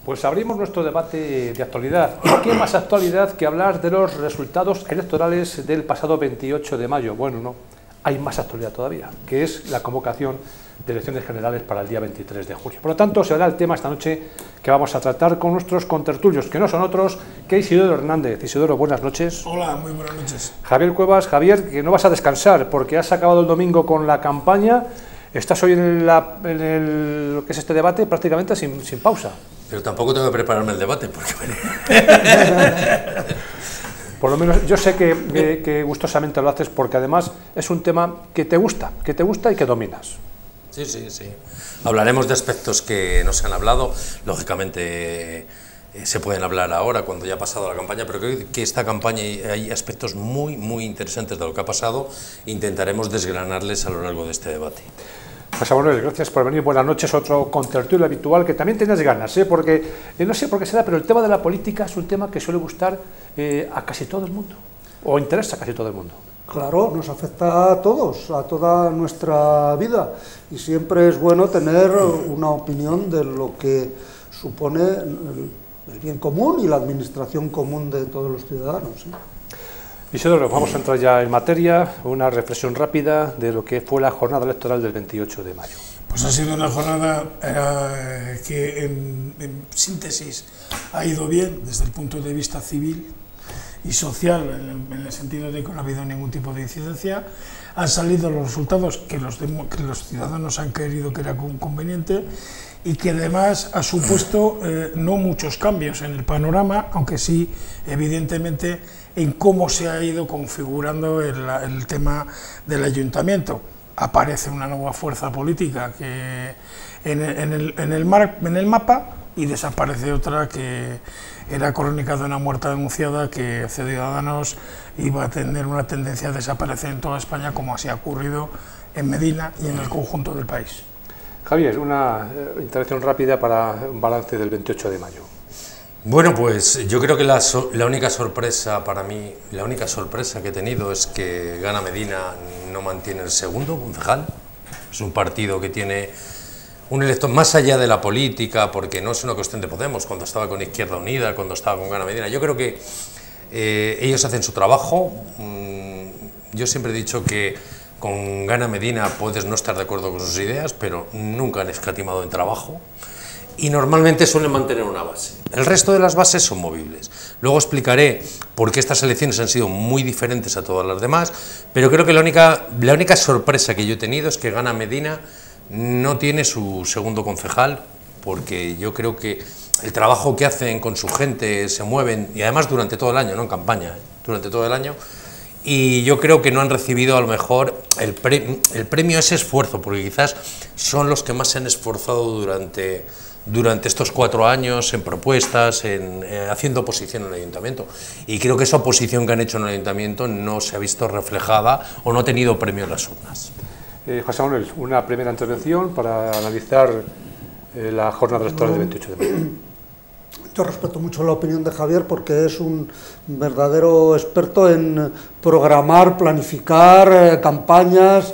Pues abrimos nuestro debate de actualidad. ¿Y qué más actualidad que hablar de los resultados electorales del pasado 28 de mayo? Bueno, no, hay más actualidad todavía, que es la convocación de elecciones generales para el día 23 de julio. Por lo tanto, será el tema esta noche que vamos a tratar con nuestros contertulios, que no son otros que Isidoro Hernández. Isidoro, buenas noches. Hola, muy buenas noches. Javier Cuevas. Javier, que no vas a descansar porque has acabado el domingo con la campaña. Estás hoy en lo que es este debate prácticamente sin pausa. Pero tampoco tengo que prepararme el debate, porque... Por lo menos yo sé que gustosamente lo haces, porque además es un tema que te gusta y que dominas. Sí. Hablaremos de aspectos que no se han hablado, lógicamente se pueden hablar ahora, cuando ya ha pasado la campaña, pero creo que esta campaña hay aspectos muy interesantes de lo que ha pasado, intentaremos desgranarles a lo largo de este debate. José Manuel, gracias por venir, buenas noches, otro contertulio habitual que también tienes ganas, porque no sé por qué será, pero el tema de la política es un tema que suele gustar a casi todo el mundo, o interesa a casi todo el mundo. Claro, nos afecta a todos, a toda nuestra vida, y siempre es bueno tener una opinión de lo que supone el bien común y la administración común de todos los ciudadanos, ¿sí? Isidoro, vamos a entrar ya en materia, una reflexión rápida de lo que fue la jornada electoral del 28 de mayo. Pues ha sido una jornada que en síntesis ha ido bien desde el punto de vista civil y social, en el sentido de que no ha habido ningún tipo de incidencia. Han salido los resultados que los ciudadanos han querido que era conveniente, y que además ha supuesto no muchos cambios en el panorama, aunque sí, evidentemente, en cómo se ha ido configurando el tema del ayuntamiento. Aparece una nueva fuerza política que en el mapa, y desaparece otra que era crónica de una muerte anunciada, que Ciudadanos iba a tener una tendencia a desaparecer en toda España, como así ha ocurrido en Medina y en el conjunto del país. Javier, una intervención rápida para un balance del 28 de mayo. Bueno, pues yo creo que la única sorpresa para mí, la única sorpresa que he tenido es que Gana Medina no mantiene el segundo concejal. Es un partido que tiene un elector más allá de la política, porque no es una cuestión de Podemos, cuando estaba con Izquierda Unida, cuando estaba con Gana Medina. Yo creo que ellos hacen su trabajo. Yo siempre he dicho que con Gana Medina puedes no estar de acuerdo con sus ideas, pero nunca han escatimado en trabajo. Y normalmente suelen mantener una base. El resto de las bases son movibles. Luego explicaré por qué estas elecciones han sido muy diferentes a todas las demás, pero creo que la única sorpresa que yo he tenido es que Gana Medina no tiene su segundo concejal, porque yo creo que el trabajo que hacen con su gente, se mueven, y además durante todo el año, no en campaña, durante todo el año, y yo creo que no han recibido a lo mejor el premio a ese esfuerzo, porque quizás son los que más se han esforzado durante estos 4 años en propuestas, haciendo oposición en el ayuntamiento, y creo que esa oposición que han hecho en el ayuntamiento no se ha visto reflejada o no ha tenido premio en las urnas. José Manuel, una primera intervención para analizar la jornada electoral del 28 de mayo. Yo respeto mucho la opinión de Javier, porque es un verdadero experto en programar, planificar campañas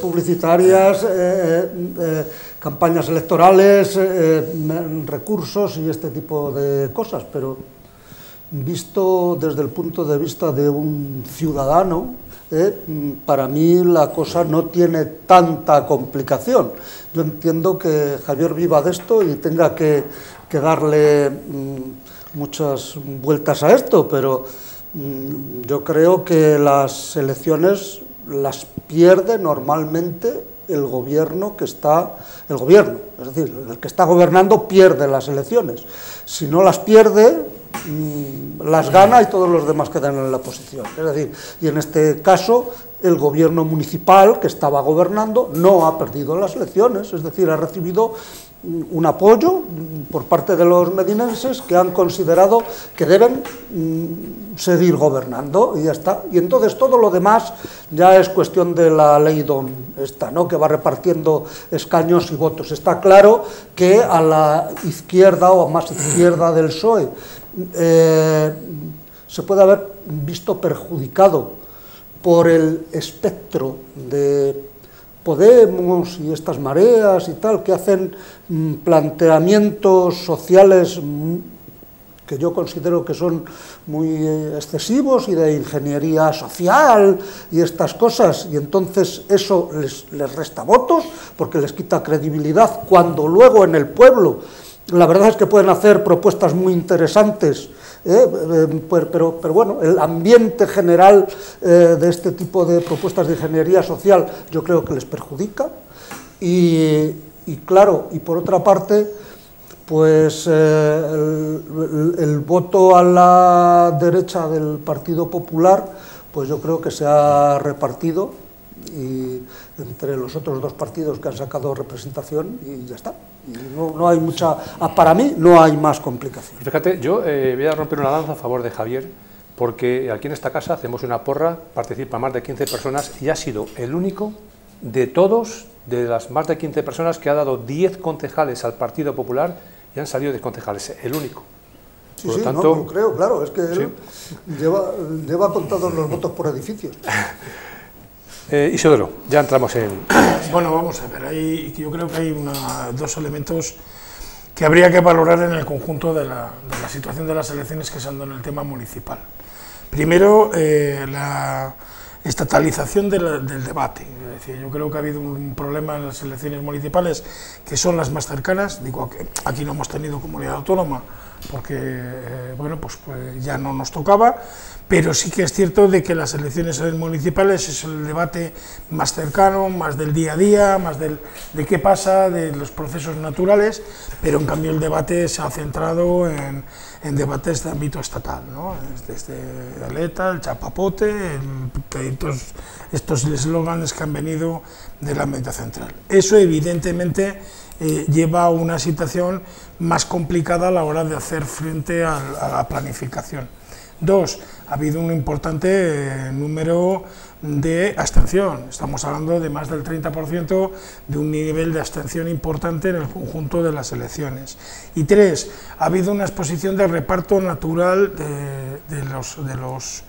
publicitarias, campañas electorales, recursos y este tipo de cosas, pero visto desde el punto de vista de un ciudadano, para mí la cosa no tiene tanta complicación. Yo entiendo que Javier viva de esto y tenga que darle muchas vueltas a esto, pero yo creo que las elecciones las pierde normalmente el gobierno, es decir, el que está gobernando pierde las elecciones. Si no las pierde, las gana y todos los demás quedan en la oposición. Es decir, y en este caso el gobierno municipal que estaba gobernando no ha perdido las elecciones, es decir, ha recibido un apoyo por parte de los medinenses, que han considerado que deben seguir gobernando, y ya está. Y entonces todo lo demás ya es cuestión de la ley DON, ¿no?, que va repartiendo escaños y votos. Está claro que a la izquierda o a más izquierda del PSOE se puede haber visto perjudicado por el espectro de Podemos y estas mareas y tal, que hacen planteamientos sociales que yo considero que son muy excesivos y de ingeniería social y estas cosas, y entonces eso les resta votos porque les quita credibilidad, cuando luego en el pueblo la verdad es que pueden hacer propuestas muy interesantes, pero bueno, el ambiente general de este tipo de propuestas de ingeniería social yo creo que les perjudica, y claro, y por otra parte, pues el voto a la derecha del Partido Popular, pues yo creo que se ha repartido y entre los otros dos partidos que han sacado representación, y ya está. Y no hay mucha, para mí no hay más complicación. Fíjate, yo voy a romper una lanza a favor de Javier, porque aquí en esta casa hacemos una porra, participan más de 15 personas y ha sido el único de todos, de las más de 15 personas, que ha dado 10 concejales al Partido Popular y han salido 10 concejales, el único. Sí, por lo sí, tanto, no creo, claro, es que él sí, lleva contados los votos por edificios. Isidoro, ya entramos en... Bueno, vamos a ver, yo creo que hay dos elementos que habría que valorar en el conjunto de la situación de las elecciones que se han dado en el tema municipal. Primero, la estatalización del debate. Es decir, yo creo que ha habido un problema en las elecciones municipales, que son las más cercanas. Digo, que aquí no hemos tenido comunidad autónoma porque bueno, pues ya no nos tocaba, pero sí que es cierto de que las elecciones municipales es el debate más cercano, más del día a día, más de qué pasa, de los procesos naturales, pero en cambio el debate se ha centrado en debates de ámbito estatal, ¿no? Desde el ETA, el chapapote, estos eslóganes que han venido del ámbito central. Eso evidentemente lleva a una situación más complicada a la hora de hacer frente a la planificación. Dos, ha habido un importante número de abstención, estamos hablando de más del 30%, de un nivel de abstención importante en el conjunto de las elecciones. Y tres, ha habido una exposición de reparto natural de los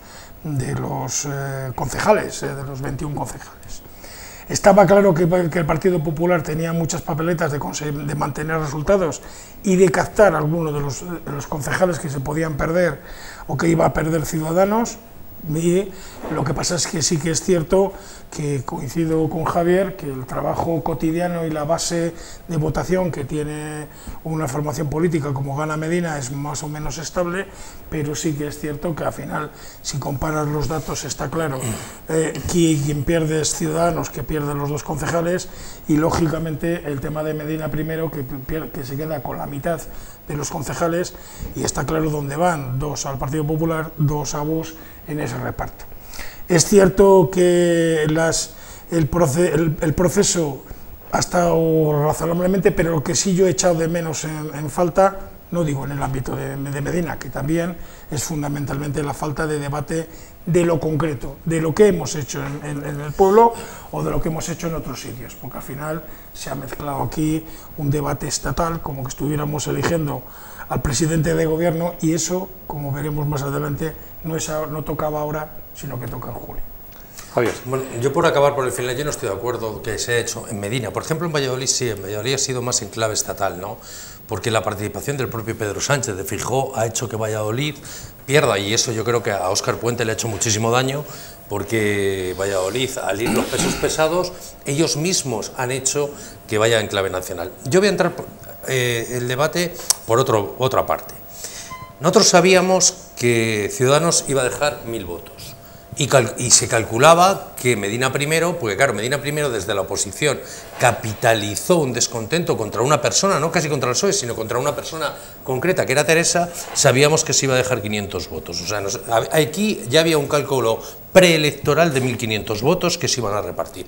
concejales, de los 21 concejales. Estaba claro que el Partido Popular tenía muchas papeletas de mantener resultados y de captar algunos de los concejales que se podían perder o que iba a perder Ciudadanos, y lo que pasa es que sí que es cierto que coincido con Javier, que el trabajo cotidiano y la base de votación que tiene una formación política como Gana Medina es más o menos estable, pero sí que es cierto que al final, si comparas los datos, está claro quien pierde es Ciudadanos, que pierden los dos concejales, y lógicamente el tema de Medina primero, que se queda con la mitad de los concejales, y está claro dónde van, 2 al Partido Popular, 2 a Vox en ese reparto. Es cierto que el proceso ha estado razonablemente, pero lo que sí yo he echado de menos en falta, no digo en el ámbito de Medina, que también es fundamentalmente la falta de debate de lo concreto, de lo que hemos hecho en el pueblo o de lo que hemos hecho en otros sitios, porque al final se ha mezclado aquí un debate estatal, como que estuviéramos eligiendo al presidente de gobierno, y eso, como veremos más adelante, no tocaba ahora, sino que toca en julio. Javier. Bueno, yo por acabar por el final, yo no estoy de acuerdo que se ha hecho en Medina. Por ejemplo, en Valladolid sí, en Valladolid ha sido más en clave estatal, ¿no? Porque la participación del propio Pedro Sánchez de Feijóo ha hecho que Valladolid pierda, y eso yo creo que a Óscar Puente le ha hecho muchísimo daño, porque Valladolid, al ir los pesos pesados, ellos mismos han hecho que vaya en clave nacional. Yo voy a entrar el debate por otra parte. Nosotros sabíamos que Ciudadanos iba a dejar 1000 votos. Y se calculaba que Medina primero, porque claro, Medina primero desde la oposición capitalizó un descontento contra una persona, no casi contra el PSOE, sino contra una persona concreta, que era Teresa, sabíamos que se iba a dejar 500 votos. O sea, aquí ya había un cálculo preelectoral de 1500 votos que se iban a repartir.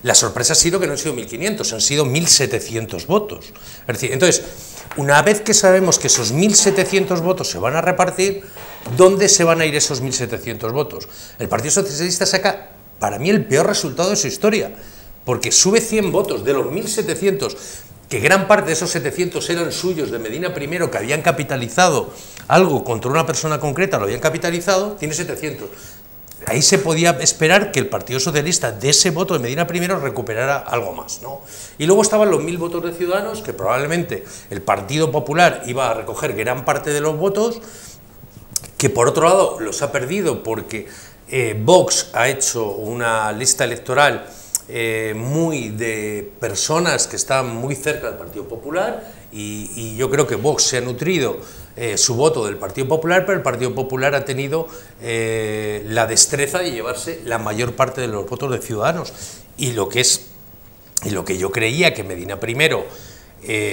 La sorpresa ha sido que no han sido 1500, han sido 1700 votos. Es decir, entonces, una vez que sabemos que esos 1700 votos se van a repartir, ¿dónde se van a ir esos 1700 votos? El Partido Socialista saca, para mí, el peor resultado de su historia, porque sube 100 votos de los 1700, que gran parte de esos 700 eran suyos de Medina primero, que habían capitalizado algo contra una persona concreta, lo habían capitalizado, tiene 700. ahí se podía esperar que el Partido Socialista de ese voto de Medina Primero recuperara algo más, ¿no? Y luego estaban los 1000 votos de Ciudadanos, que probablemente el Partido Popular iba a recoger gran parte de los votos, que por otro lado los ha perdido porque Vox ha hecho una lista electoral muy de personas que están muy cerca del Partido Popular, y yo creo que Vox se ha nutrido su voto del Partido Popular, pero el Partido Popular ha tenido la destreza de llevarse la mayor parte de los votos de Ciudadanos, y lo que yo creía que Medina Primero,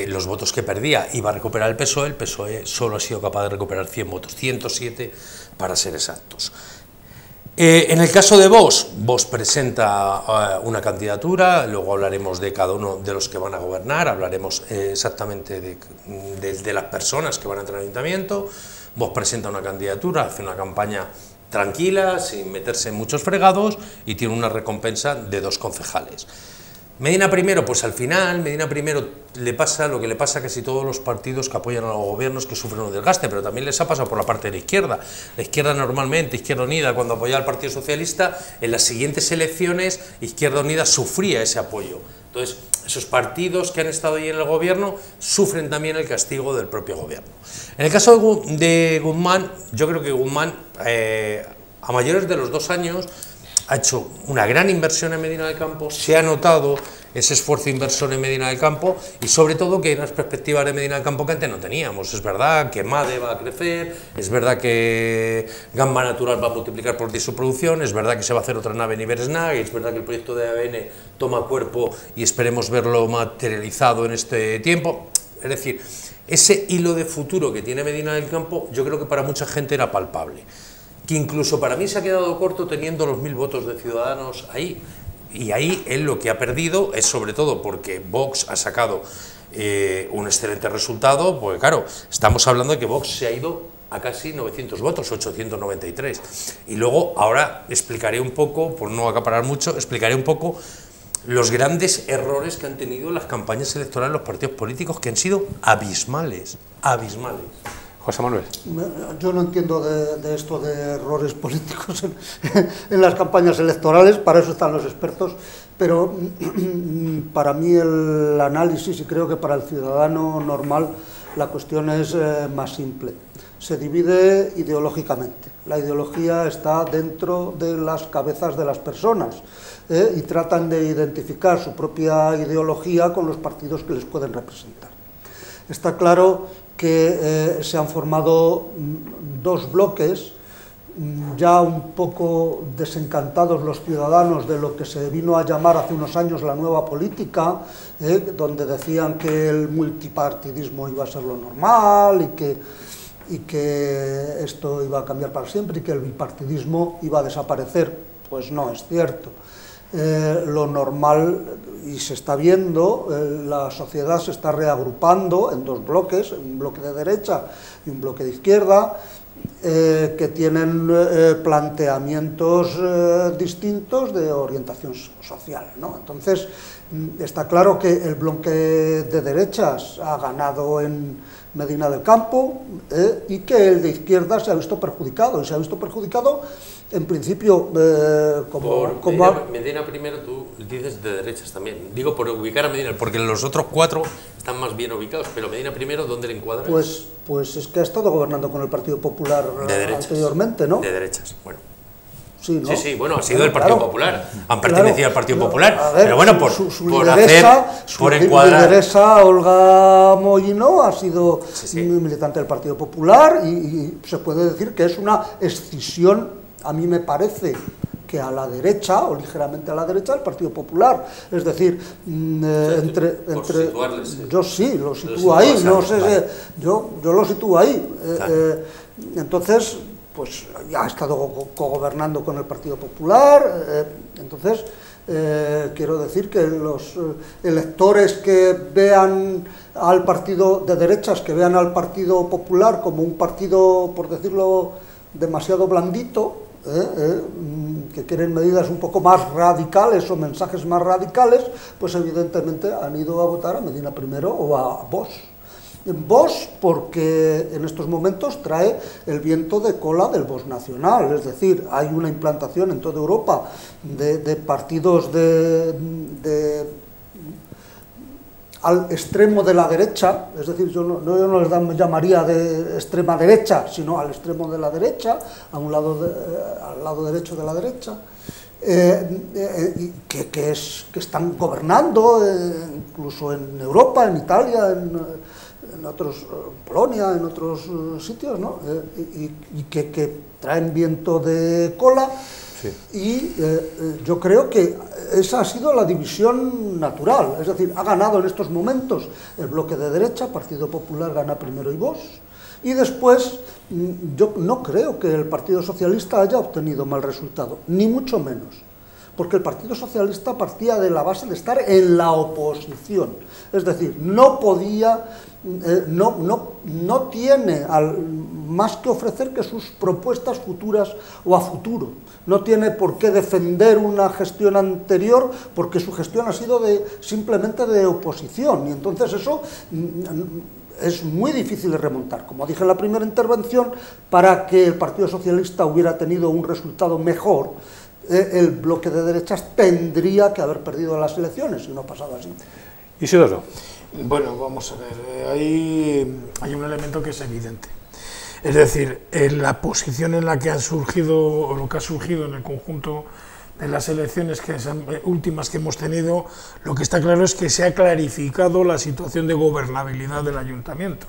los votos que perdía, iba a recuperar el PSOE solo ha sido capaz de recuperar 100 votos, 107 para ser exactos. En el caso de Vox presenta una candidatura, luego hablaremos de cada uno de los que van a gobernar, hablaremos exactamente de las personas que van a entrar al ayuntamiento. Vox presenta una candidatura, hace una campaña tranquila, sin meterse en muchos fregados, y tiene una recompensa de 2 concejales. Medina Primero, pues al final, Medina Primero le pasa lo que le pasa a casi todos los partidos que apoyan a los gobiernos, que sufren un desgaste, pero también les ha pasado por la parte de la izquierda. La izquierda normalmente, Izquierda Unida, cuando apoyaba al Partido Socialista, en las siguientes elecciones, Izquierda Unida sufría ese apoyo. Entonces, esos partidos que han estado ahí en el gobierno sufren también el castigo del propio gobierno. En el caso de Guzmán, yo creo que Guzmán, a mayores de los 2 años, ha hecho una gran inversión en Medina del Campo, se ha notado ese esfuerzo inversor en Medina del Campo, y sobre todo que hay unas perspectivas de Medina del Campo que antes no teníamos. Es verdad que MADE va a crecer, es verdad que Gamba Natural va a multiplicar por 10 su producción, es verdad que se va a hacer otra nave en Iberesnag, es verdad que el proyecto de ABN toma cuerpo y esperemos verlo materializado en este tiempo. Es decir, ese hilo de futuro que tiene Medina del Campo, yo creo que para mucha gente era palpable, que incluso para mí se ha quedado corto teniendo los 1000 votos de Ciudadanos ahí. Y ahí él lo que ha perdido es sobre todo porque Vox ha sacado un excelente resultado, porque claro, estamos hablando de que Vox se ha ido a casi 900 votos, 893. Y luego, ahora explicaré un poco, por no acaparar mucho, explicaré un poco los grandes errores que han tenido las campañas electorales los partidos políticos, que han sido abismales, abismales. José Manuel. Yo no entiendo de esto de errores políticos en las campañas electorales, para eso están los expertos, pero para mí el análisis, y creo que para el ciudadano normal, la cuestión es más simple. Se divide ideológicamente. La ideología está dentro de las cabezas de las personas y tratan de identificar su propia ideología con los partidos que les pueden representar. Está claro que se han formado 2 bloques, ya un poco desencantados los ciudadanos de lo que se vino a llamar hace unos años la nueva política, donde decían que el multipartidismo iba a ser lo normal y que esto iba a cambiar para siempre y que el bipartidismo iba a desaparecer. Pues no es cierto. Lo normal, y se está viendo, la sociedad se está reagrupando en 2 bloques, un bloque de derecha y un bloque de izquierda, que tienen planteamientos distintos de orientación social, ¿no? Entonces, está claro que el bloque de derechas ha ganado en Medina del Campo y que el de izquierda se ha visto perjudicado, y se ha visto perjudicado en principio Medina Primero, tú dices de derechas también, digo por ubicar a Medina, porque los otros 4 están más bien ubicados, pero Medina Primero, ¿dónde le encuadras? Pues es que ha estado gobernando con el Partido Popular anteriormente, ¿no? De derechas, bueno. Sí, ¿no? Sí, bueno, ha sido el Partido Popular, han pertenecido al Partido Popular, ver, pero bueno, por encuadrar. Lideresa, Olga Mollino, ha sido militante del Partido Popular y se puede decir que es una escisión, a mí me parece, que a la derecha, o ligeramente a la derecha, del Partido Popular. Es decir, yo sí, lo sitúo ahí, no sé, yo lo sitúo ahí. Entonces, pues ya ha estado cogobernando con el Partido Popular, entonces quiero decir que los electores que vean al partido de derechas, que vean al Partido Popular como un partido, por decirlo, demasiado blandito, que quieren medidas un poco más radicales o mensajes más radicales, pues evidentemente han ido a votar a Medina Primero o a Vox. Vox porque en estos momentos trae el viento de cola del Vox nacional, es decir, hay una implantación en toda Europa de partidos al extremo de la derecha, es decir, yo no les llamaría de extrema derecha, sino al extremo de la derecha, al lado derecho de la derecha, que están gobernando incluso en Europa, en Italia, en otros, Polonia, en otros sitios, ¿no? Y que traen viento de cola. Sí. Y yo creo que esa ha sido la división natural, es decir, ha ganado en estos momentos el bloque de derecha, Partido Popular gana primero y Vox, y después yo no creo que el Partido Socialista haya obtenido mal resultado, ni mucho menos, porque el Partido Socialista partía de la base de estar en la oposición, es decir, no podía, no tiene más que ofrecer que sus propuestas futuras o a futuro. No tiene por qué defender una gestión anterior porque su gestión ha sido simplemente de oposición y entonces eso es muy difícil de remontar. Como dije en la primera intervención, para que el Partido Socialista hubiera tenido un resultado mejor, el bloque de derechas tendría que haber perdido las elecciones y no ha pasado así. Isidoro. Bueno, vamos a ver, hay un elemento que es evidente. Es decir, en la posición en la que han surgido, o lo que ha surgido en el conjunto de las elecciones últimas que hemos tenido, lo que está claro es que se ha clarificado la situación de gobernabilidad del ayuntamiento.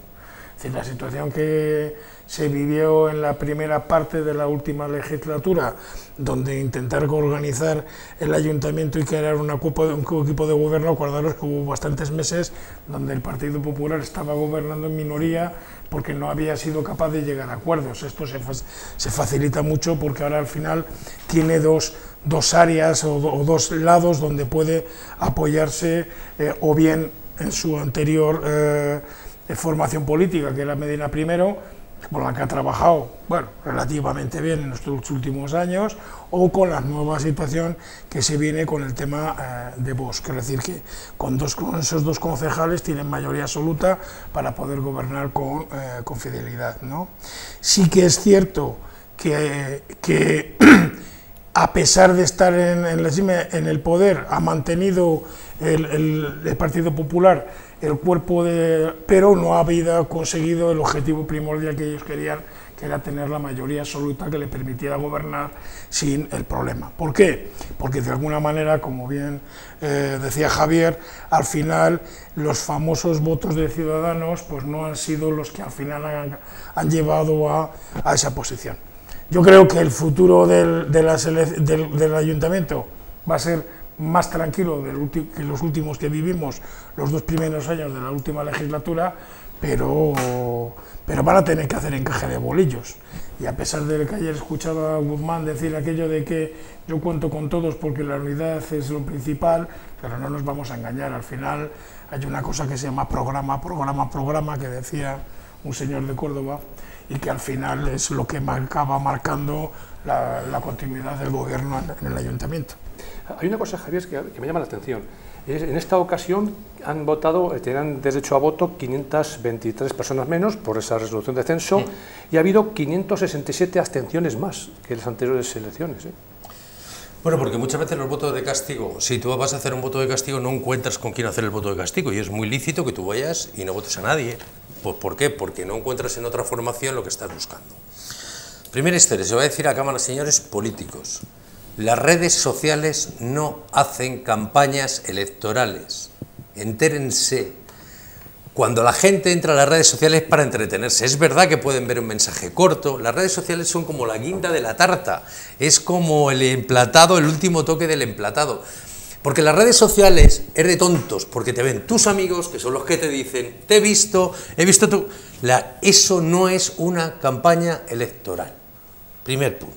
Es decir, la situación que se vivió en la primera parte de la última legislatura, donde intentar organizar el ayuntamiento y crear un equipo de gobierno, acordaros que hubo bastantes meses donde el Partido Popular estaba gobernando en minoría porque no había sido capaz de llegar a acuerdos. Esto se facilita mucho porque ahora al final tiene dos áreas o dos lados donde puede apoyarse o bien en su anterior formación política, que era Medina Primero, con la que ha trabajado, bueno, relativamente bien en estos últimos años, o con la nueva situación que se viene con el tema de Vox, es decir, que con esos dos concejales tienen mayoría absoluta para poder gobernar con fidelidad, ¿no? Sí que es cierto que a pesar de estar en el poder, ha mantenido el Partido Popular el cuerpo pero no había conseguido el objetivo primordial que ellos querían, que era tener la mayoría absoluta que le permitiera gobernar sin el problema. ¿Por qué? Porque de alguna manera, como bien decía Javier, al final los famosos votos de Ciudadanos pues no han sido los que al final han llevado a esa posición. Yo creo que el futuro del ayuntamiento va a ser más tranquilo que los últimos que vivimos, los 2 primeros años de la última legislatura, pero van a tener que hacer encaje de bolillos. Y a pesar de que ayer escuchaba a Guzmán decir aquello de que yo cuento con todos porque la unidad es lo principal, pero no nos vamos a engañar, al final hay una cosa que se llama programa, que decía un señor de Córdoba, y que al final es lo que acaba marcando la continuidad del gobierno en el ayuntamiento. Hay una cosa, Javier, que me llama la atención. En esta ocasión han votado, tenían derecho a voto 523 personas menos por esa resolución de censo, y ha habido 567 abstenciones más que en las anteriores elecciones. Bueno, porque muchas veces los votos de castigo, si tú vas a hacer un voto de castigo, no encuentras con quién hacer el voto de castigo, y es muy lícito que tú vayas y no votes a nadie. Pues, ¿por qué? Porque no encuentras en otra formación lo que estás buscando. Primera historia, se va a decir a cámara, señores políticos. Las redes sociales no hacen campañas electorales, entérense. Cuando la gente entra a las redes sociales es para entretenerse. Es verdad que pueden ver un mensaje corto, las redes sociales son como la guinda de la tarta, es como el emplatado, el último toque del emplatado. Porque las redes sociales es de tontos, porque te ven tus amigos, que son los que te dicen, te he visto tú. Eso no es una campaña electoral. Primer punto.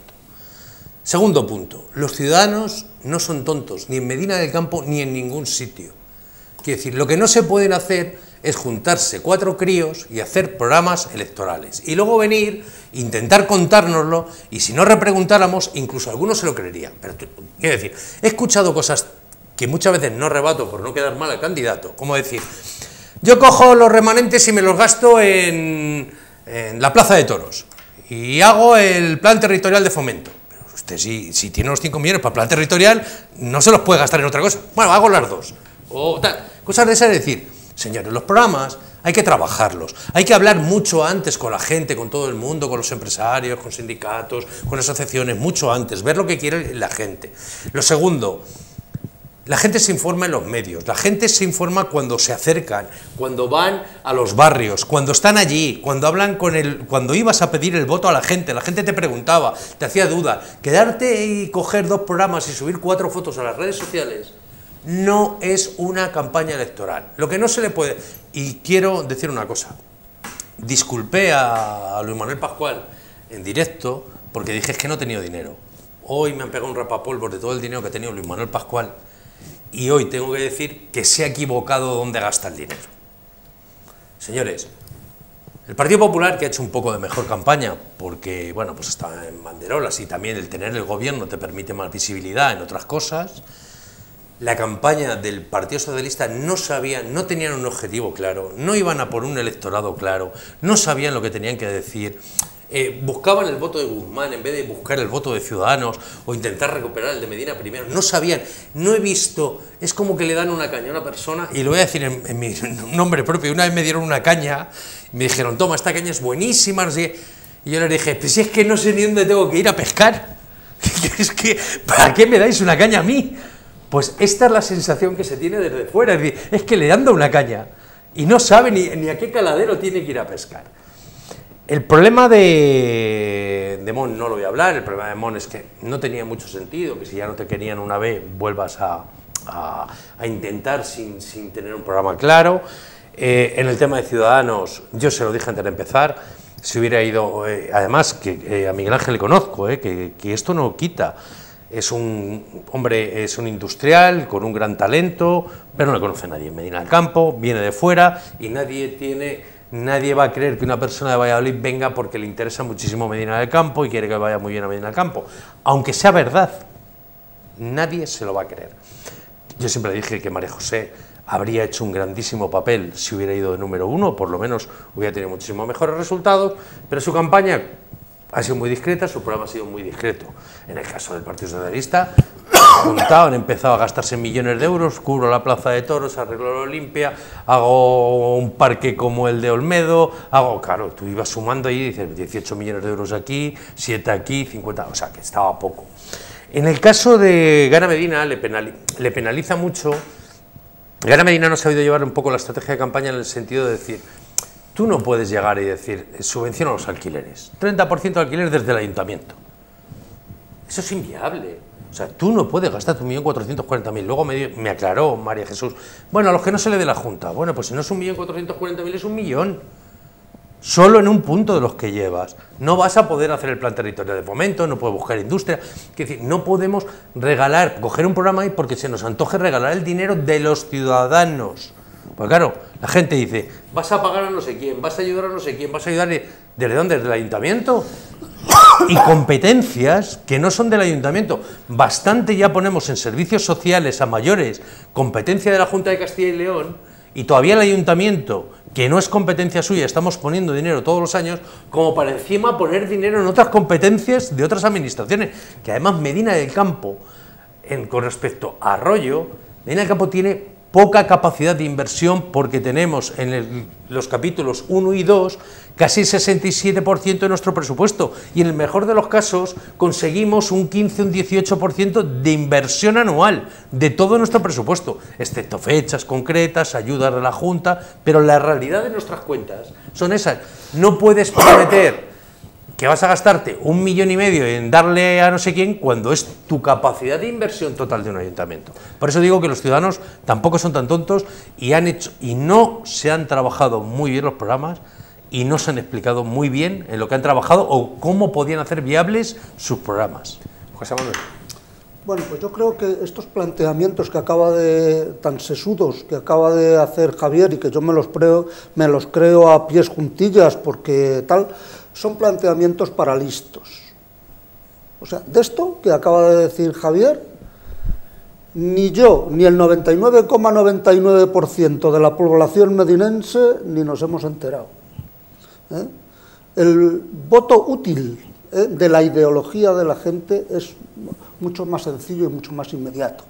Segundo punto, los ciudadanos no son tontos, ni en Medina del Campo ni en ningún sitio. Quiero decir, lo que no se pueden hacer es juntarse 4 críos y hacer programas electorales. Y luego venir, intentar contárnoslo, y si no repreguntáramos, incluso algunos se lo creerían. Pero quiero decir, he escuchado cosas que muchas veces no rebato por no quedar mal al candidato, como decir, yo cojo los remanentes y me los gasto en la Plaza de Toros y hago el plan territorial de fomento. Pero usted si tiene los 5 millones para el plan territorial, no se los puede gastar en otra cosa. Bueno, hago las dos. O tal. Cosas de esas, es decir, señores, los programas hay que trabajarlos, hay que hablar mucho antes con la gente, con todo el mundo, con los empresarios, con sindicatos, con asociaciones, mucho antes, ver lo que quiere la gente. Lo segundo, la gente se informa en los medios, la gente se informa cuando se acercan, cuando van a los barrios, cuando están allí, cuando hablan cuando ibas a pedir el voto a la gente te preguntaba, te hacía duda. Quedarte y coger 2 programas y subir 4 fotos a las redes sociales no es una campaña electoral. Lo que no se le puede... Y quiero decir una cosa, disculpé a Luis Manuel Pascual en directo porque dije es que no he tenido dinero. Hoy me han pegado un rapapolvos de todo el dinero que ha tenido Luis Manuel Pascual y hoy tengo que decir que se ha equivocado dónde gasta el dinero. Señores, el Partido Popular, que ha hecho un poco de mejor campaña porque, bueno, pues está en banderolas y también el tener el gobierno te permite más visibilidad en otras cosas. La campaña del Partido Socialista no tenían un objetivo claro, no iban a por un electorado claro, no sabían lo que tenían que decir, buscaban el voto de Guzmán en vez de buscar el voto de Ciudadanos o intentar recuperar el de Medina primero, no sabían, no he visto, es como que le dan una caña a una persona, y lo voy a decir en mi nombre propio, una vez me dieron una caña y me dijeron, toma, esta caña es buenísima, no sé, y yo les dije, pues si es que no sé ni dónde tengo que ir a pescar, es que, ¿para qué me dais una caña a mí? Pues esta es la sensación que se tiene desde fuera, es que le anda una caña y no sabe ni a qué caladero tiene que ir a pescar. El problema de Mon no lo voy a hablar, el problema de Mon es que no tenía mucho sentido, que si ya no te querían una vez, vuelvas a intentar sin tener un programa claro. En el tema de Ciudadanos, yo se lo dije antes de empezar, si hubiera ido, además que a Miguel Ángel le conozco, que esto no quita. Es un hombre, es un industrial con un gran talento, pero no le conoce a nadie en Medina del Campo, viene de fuera y nadie va a creer que una persona de Valladolid venga porque le interesa muchísimo Medina del Campo y quiere que vaya muy bien a Medina del Campo. Aunque sea verdad, nadie se lo va a creer. Yo siempre dije que María José habría hecho un grandísimo papel si hubiera ido de número 1, por lo menos hubiera tenido muchísimos mejores resultados, pero su campaña ha sido muy discreta, su programa ha sido muy discreto. En el caso del Partido Socialista, han empezado a gastarse millones de euros, cubro la Plaza de Toros, arreglo la Olimpia, hago un parque como el de Olmedo, claro, tú ibas sumando ahí y dices 18 millones de euros aquí, 7 aquí, 50, o sea, que estaba poco. En el caso de Gana Medina le penaliza mucho. Gana Medina no ha sabido llevar un poco la estrategia de campaña en el sentido de decir, tú no puedes llegar y decir, subvenciona los alquileres, 30% de alquileres desde el ayuntamiento. Eso es inviable. O sea, tú no puedes gastar 1.440.000. Luego me aclaró María Jesús, bueno, a los que no se le dé la Junta. Bueno, pues si no es 1.440.000, es 1 millón. Solo en un punto de los que llevas. No vas a poder hacer el plan territorial de fomento, no puedes buscar industria. Es decir, no podemos regalar, coger un programa ahí porque se nos antoje regalar el dinero de los ciudadanos. Pues claro, la gente dice, vas a pagar a no sé quién, vas a ayudar a no sé quién, vas a ayudar... ¿Desde dónde? ¿Desde el ayuntamiento? Y competencias que no son del ayuntamiento. Bastante ya ponemos en servicios sociales a mayores competencia de la Junta de Castilla y León, y todavía el ayuntamiento, que no es competencia suya, estamos poniendo dinero todos los años, como para encima poner dinero en otras competencias de otras administraciones, que además Medina del Campo, con respecto a Arroyo, Medina del Campo tiene poca capacidad de inversión porque tenemos en los capítulos 1 y 2 casi el 67% de nuestro presupuesto y en el mejor de los casos conseguimos un 15, un 18% de inversión anual de todo nuestro presupuesto, excepto fechas concretas, ayudas de la Junta, pero la realidad de nuestras cuentas son esas. No puedes prometer que vas a gastarte 1,5 millones en darle a no sé quién cuando es tu capacidad de inversión total de un ayuntamiento. Por eso digo que los ciudadanos tampoco son tan tontos y no se han trabajado muy bien los programas y no se han explicado muy bien en lo que han trabajado o cómo podían hacer viables sus programas. José Manuel. Bueno, pues yo creo que estos planteamientos tan sesudos que acaba de hacer Javier y que yo me los creo a pies juntillas porque tal, son planteamientos para listos. O sea, de esto que acaba de decir Javier, ni yo, ni el 99,99% de la población medinense ni nos hemos enterado. El voto útil de la ideología de la gente es mucho más sencillo y mucho más inmediato.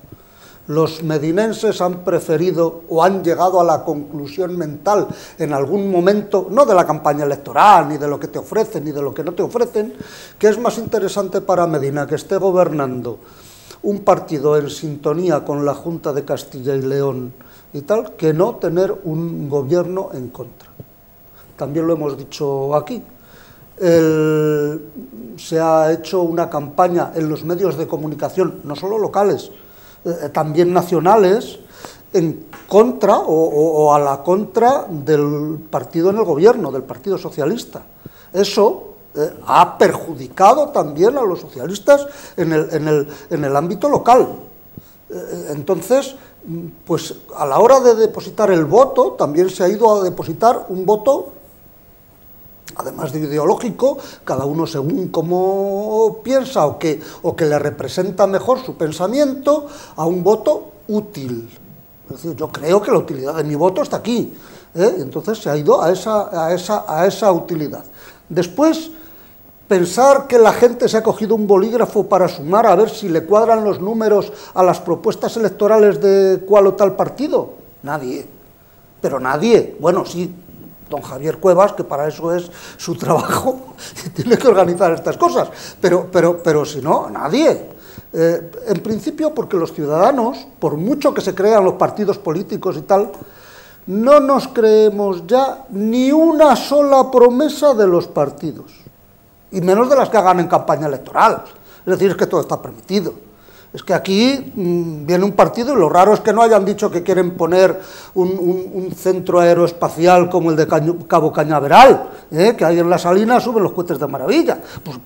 Los medinenses han preferido o han llegado a la conclusión mental en algún momento, no de la campaña electoral, ni de lo que te ofrecen, ni de lo que no te ofrecen, que es más interesante para Medina que esté gobernando un partido en sintonía con la Junta de Castilla y León y tal, que no tener un gobierno en contra. También lo hemos dicho aquí. Se ha hecho una campaña en los medios de comunicación, no solo locales, también nacionales, en contra o a la contra del partido en el gobierno, del Partido Socialista. Eso ha perjudicado también a los socialistas en el ámbito local. Entonces, pues a la hora de depositar el voto, también se ha ido a depositar un voto, además de ideológico, cada uno según cómo piensa o que le representa mejor su pensamiento, a un voto útil. Es decir, yo creo que la utilidad de mi voto está aquí, entonces se ha ido a esa utilidad. Después, pensar que la gente se ha cogido un bolígrafo para sumar a ver si le cuadran los números a las propuestas electorales de cual o tal partido, nadie, pero nadie, bueno, sí, don Javier Cuevas, que para eso es su trabajo, y tiene que organizar estas cosas, pero si no, nadie. En principio, porque los ciudadanos, por mucho que se crean los partidos políticos y tal, no nos creemos ya ni una sola promesa de los partidos, y menos de las que hagan en campaña electoral. Es decir, es que todo está permitido. Es que aquí viene un partido y lo raro es que no hayan dicho que quieren poner un centro aeroespacial como el de Cabo Cañaveral, que ahí en las Salinas suben los cohetes de maravilla. Pues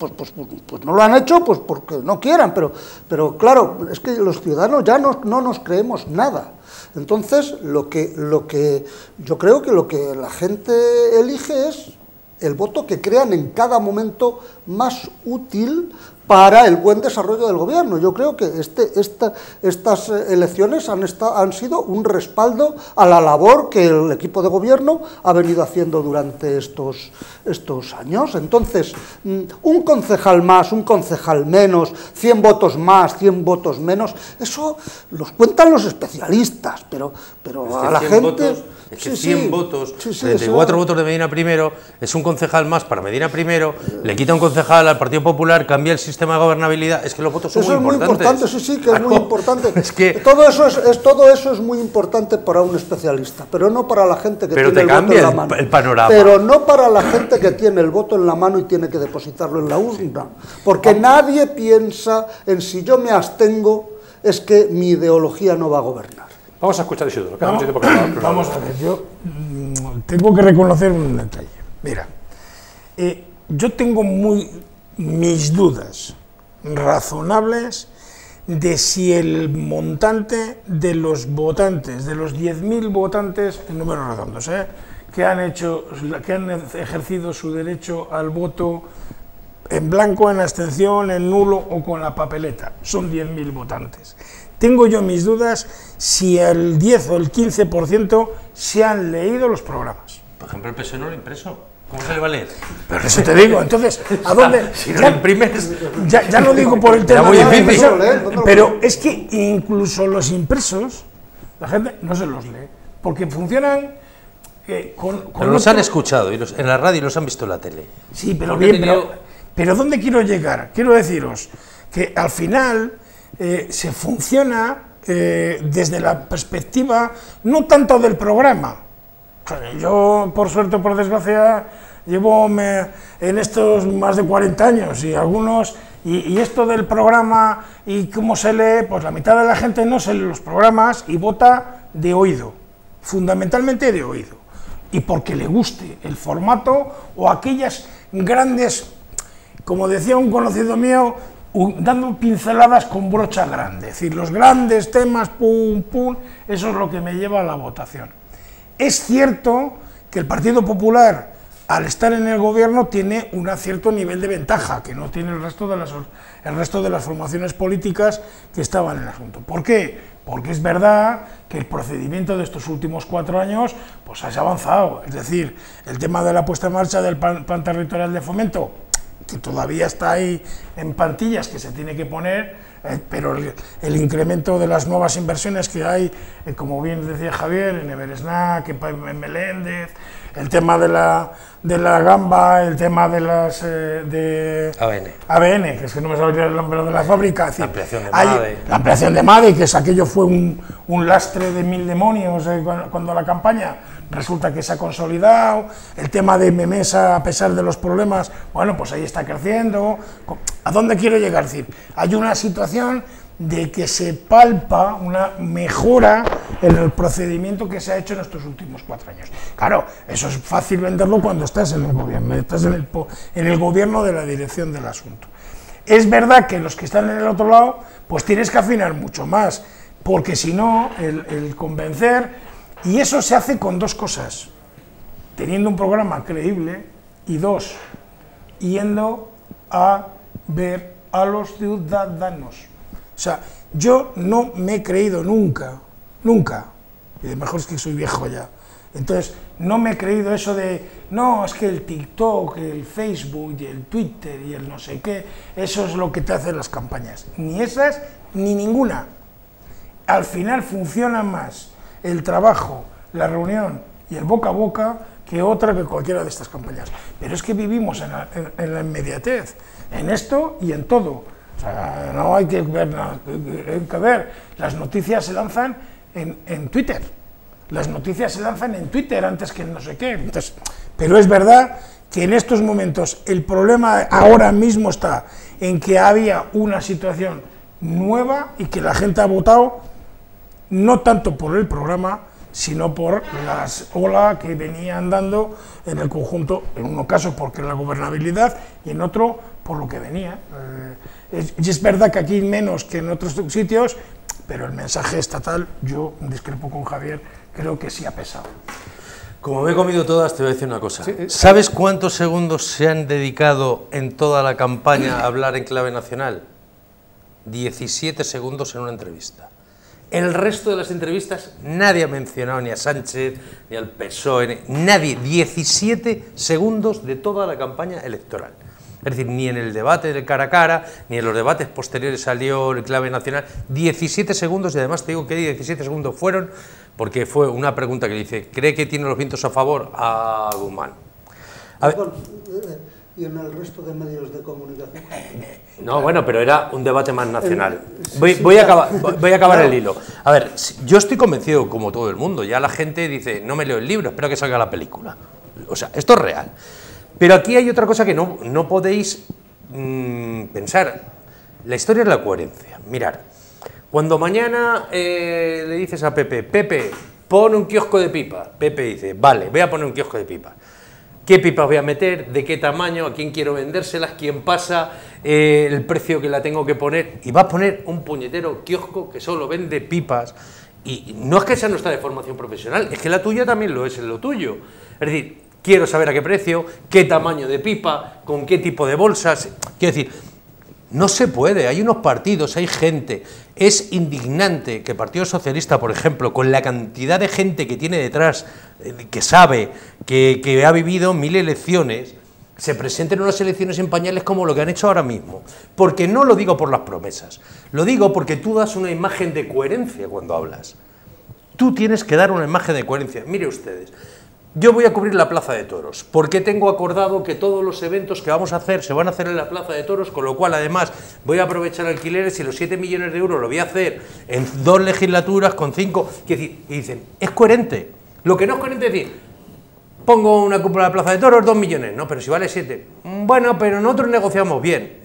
no lo han hecho pues porque no quieran, pero claro, es que los ciudadanos ya no nos creemos nada. Entonces, lo que yo creo que lo que la gente elige es el voto que crean en cada momento más útil para el buen desarrollo del gobierno. Yo creo que estas elecciones han sido un respaldo a la labor que el equipo de gobierno ha venido haciendo durante estos años. Entonces, un concejal más, un concejal menos, 100 votos más, 100 votos menos, eso los cuentan los especialistas, pero a la gente... Votos, es que 100 votos, 34 votos de Medina Primero, es un concejal más para Medina Primero, le quita un concejal al Partido Popular, cambia el sistema de gobernabilidad, es que los votos son muy importantes. Eso es muy importante, sí, que es muy importante. Es que todo eso es muy importante para un especialista, pero no para la gente que tiene el voto en la mano. El panorama. Pero no para la gente que tiene el voto en la mano y tiene que depositarlo en la urna, porque nadie piensa en si yo me abstengo, es que mi ideología no va a gobernar. Vamos a escuchar a Isidoro. Vamos a ver, yo tengo que reconocer un detalle. Mira, yo tengo mis dudas razonables de si el montante de los votantes, de los 10.000 votantes, en números redondos, que han ejercido su derecho al voto en blanco, en abstención, en nulo o con la papeleta, son 10.000 votantes. Tengo yo mis dudas si el 10 o el 15% se han leído los programas. Por ejemplo, el PSOE no lo impreso. ¿Cómo se le va a leer? Pero eso te digo, entonces, ¿a dónde? Si no lo imprimes... Ya no digo por el tema muy de difícil. Pero es que incluso los impresos, la gente no se los lee, porque funcionan pero los han escuchado, y en la radio y los han visto en la tele. Sí, pero bien, pero ¿dónde quiero llegar? Quiero deciros que al final... se funciona desde la perspectiva no tanto del programa. Yo, por suerte o por desgracia, llevo en estos más de 40 años y algunos, y esto del programa y cómo se lee, pues la mitad de la gente no se lee los programas y vota de oído, fundamentalmente de oído, y porque le guste el formato o aquellas grandes, como decía un conocido mío, dando pinceladas con brocha grande, es decir, los grandes temas, pum, pum, eso es lo que me lleva a la votación. Es cierto que el Partido Popular al estar en el gobierno tiene un cierto nivel de ventaja que no tiene el resto de las formaciones políticas que estaban en el asunto. ¿Por qué? Porque es verdad que el procedimiento de estos últimos 4 años pues ha avanzado, es decir, el tema de la puesta en marcha del plan territorial de fomento, que todavía está ahí en plantillas, que se tiene que poner, pero el incremento de las nuevas inversiones que hay, como bien decía Javier, en Eversnac, en Meléndez, el tema de la gamba, el tema de las ABN, que es que no me sabría el nombre de la fábrica, es decir, la ampliación de MADE, que es aquello fue un lastre de 1000 demonios cuando la campaña, resulta que se ha consolidado, el tema de Memesa, a pesar de los problemas, bueno, pues ahí está creciendo. ¿A dónde quiero llegar? Es decir, hay una situación de que se palpa una mejora en el procedimiento que se ha hecho en estos últimos 4 años. Claro, eso es fácil venderlo cuando estás en el gobierno, estás en el gobierno de la dirección del asunto. Es verdad que los que están en el otro lado, pues tienes que afinar mucho más, porque si no, el convencer, y eso se hace con 2 cosas, teniendo un programa creíble, y 2, yendo a ver a los ciudadanos. O sea, yo no me he creído nunca, y mejor es que soy viejo ya, entonces no me he creído eso de, no, es que el TikTok, el Facebook, y el Twitter y el no sé qué, eso es lo que te hacen las campañas, ni esas ni ninguna. Al final funciona más el trabajo, la reunión y el boca a boca que cualquiera de estas campañas. Pero es que vivimos en la inmediatez, en esto y en todo. O sea, no hay que ver nada, hay que ver. Las noticias se lanzan en Twitter. Las noticias se lanzan en Twitter antes que en no sé qué. Entonces, pero es verdad que en estos momentos el problema ahora mismo está en que había una situación nueva y que la gente ha votado no tanto por el programa, sino por las olas que venían dando en el conjunto, en uno caso porque la gobernabilidad y en otro por lo que venía. Y es verdad que aquí menos que en otros sitios, pero el mensaje estatal, yo discrepo con Javier, creo que sí ha pesado. Como me he comido todas, te voy a decir una cosa. Sí, ¿Sabes cuántos segundos se han dedicado en toda la campaña a hablar en clave nacional? 17 segundos en una entrevista. El resto de las entrevistas nadie ha mencionado ni a Sánchez, ni al PSOE, nadie. 17 segundos de toda la campaña electoral. Es decir, ni en el debate del cara a cara, ni en los debates posteriores salió el clave nacional. 17 segundos, y además te digo que 17 segundos fueron porque fue una pregunta que le dice, ¿cree que tiene los vientos a favor a Guzmán? A ver, ¿y en el resto de medios de comunicación? no, bueno, pero era un debate más nacional. Voy a acabar el hilo. A ver, yo estoy convencido, como todo el mundo, ya la gente dice, no me leo el libro, espero que salga la película. O sea, esto es real. Pero aquí hay otra cosa que no podéis pensar. La historia es la coherencia. Mirad, cuando mañana le dices a Pepe, Pepe, pon un kiosco de pipa. Pepe dice, vale, voy a poner un kiosco de pipa. ¿Qué pipas voy a meter? ¿De qué tamaño? ¿A quién quiero vendérselas? ¿Quién pasa? ¿El precio que la tengo que poner? Y va a poner un puñetero kiosco que solo vende pipas. Y no es que esa no está de formación profesional, es que la tuya también lo es en lo tuyo. Es decir, quiero saber a qué precio, qué tamaño de pipa, con qué tipo de bolsas. Quiero decir, no se puede, hay unos partidos, hay gente. Es indignante que el Partido Socialista, por ejemplo, con la cantidad de gente que tiene detrás, que sabe, que ha vivido 1000 elecciones, se presenten unas elecciones en pañales como lo que han hecho ahora mismo. Porque no lo digo por las promesas, lo digo porque tú das una imagen de coherencia cuando hablas. Tú tienes que dar una imagen de coherencia. Mire ustedes, yo voy a cubrir la Plaza de Toros, porque tengo acordado que todos los eventos que vamos a hacer se van a hacer en la Plaza de Toros, con lo cual además voy a aprovechar alquileres y los 7 millones de euros lo voy a hacer en 2 legislaturas con 5, y dicen, es coherente. Lo que no es coherente es decir, pongo una cúpula de la Plaza de Toros, 2 millones, no, pero si vale 7, bueno, pero nosotros negociamos bien.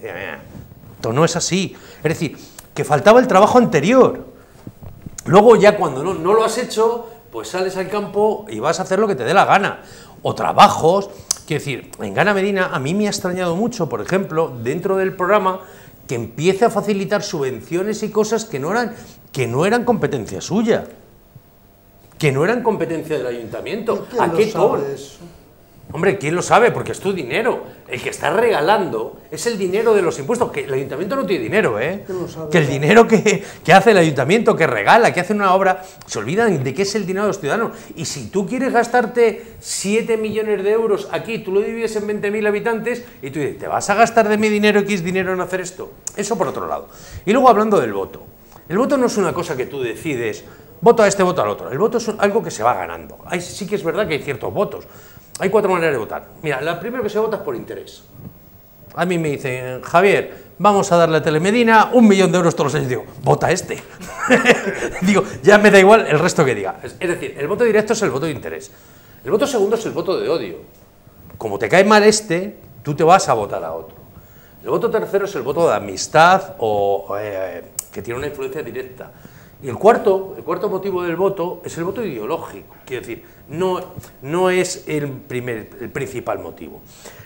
Esto no es así, es decir, que faltaba el trabajo anterior. Luego ya cuando no lo has hecho, pues sales al campo y vas a hacer lo que te dé la gana. O trabajos, quiero decir, en Gana Medina a mí me ha extrañado mucho, por ejemplo, dentro del programa, que empiece a facilitar subvenciones y cosas que no eran competencia suya, que no eran competencia del ayuntamiento. ¿A qué tono? Hombre, ¿quién lo sabe? Porque es tu dinero. El que está regalando es el dinero de los impuestos, que el ayuntamiento no tiene dinero, ¿eh? Que el dinero que hace el ayuntamiento, que regala, que hace una obra, se olvidan de que es el dinero de los ciudadanos. Y si tú quieres gastarte 7 millones de euros aquí, tú lo divides en 20.000 habitantes y tú dices, ¿te vas a gastar de mi dinero X dinero en hacer esto? Eso por otro lado. Y luego hablando del voto. El voto no es una cosa que tú decides, voto a este, voto al otro. El voto es algo que se va ganando. Sí que es verdad que hay ciertos votos. Hay 4 maneras de votar. Mira, la primera que se vota es por interés. A mí me dicen, Javier, vamos a darle a Telemedina 1 millón de euros todos los años. Digo, vota este. Digo, ya me da igual el resto que diga. Es decir, el voto directo es el voto de interés. El voto segundo es el voto de odio. Como te cae mal este, tú te vas a votar a otro. El voto tercero es el voto de amistad o que tiene una influencia directa. Y el cuarto motivo del voto es el voto ideológico, quiero decir, no es el principal motivo.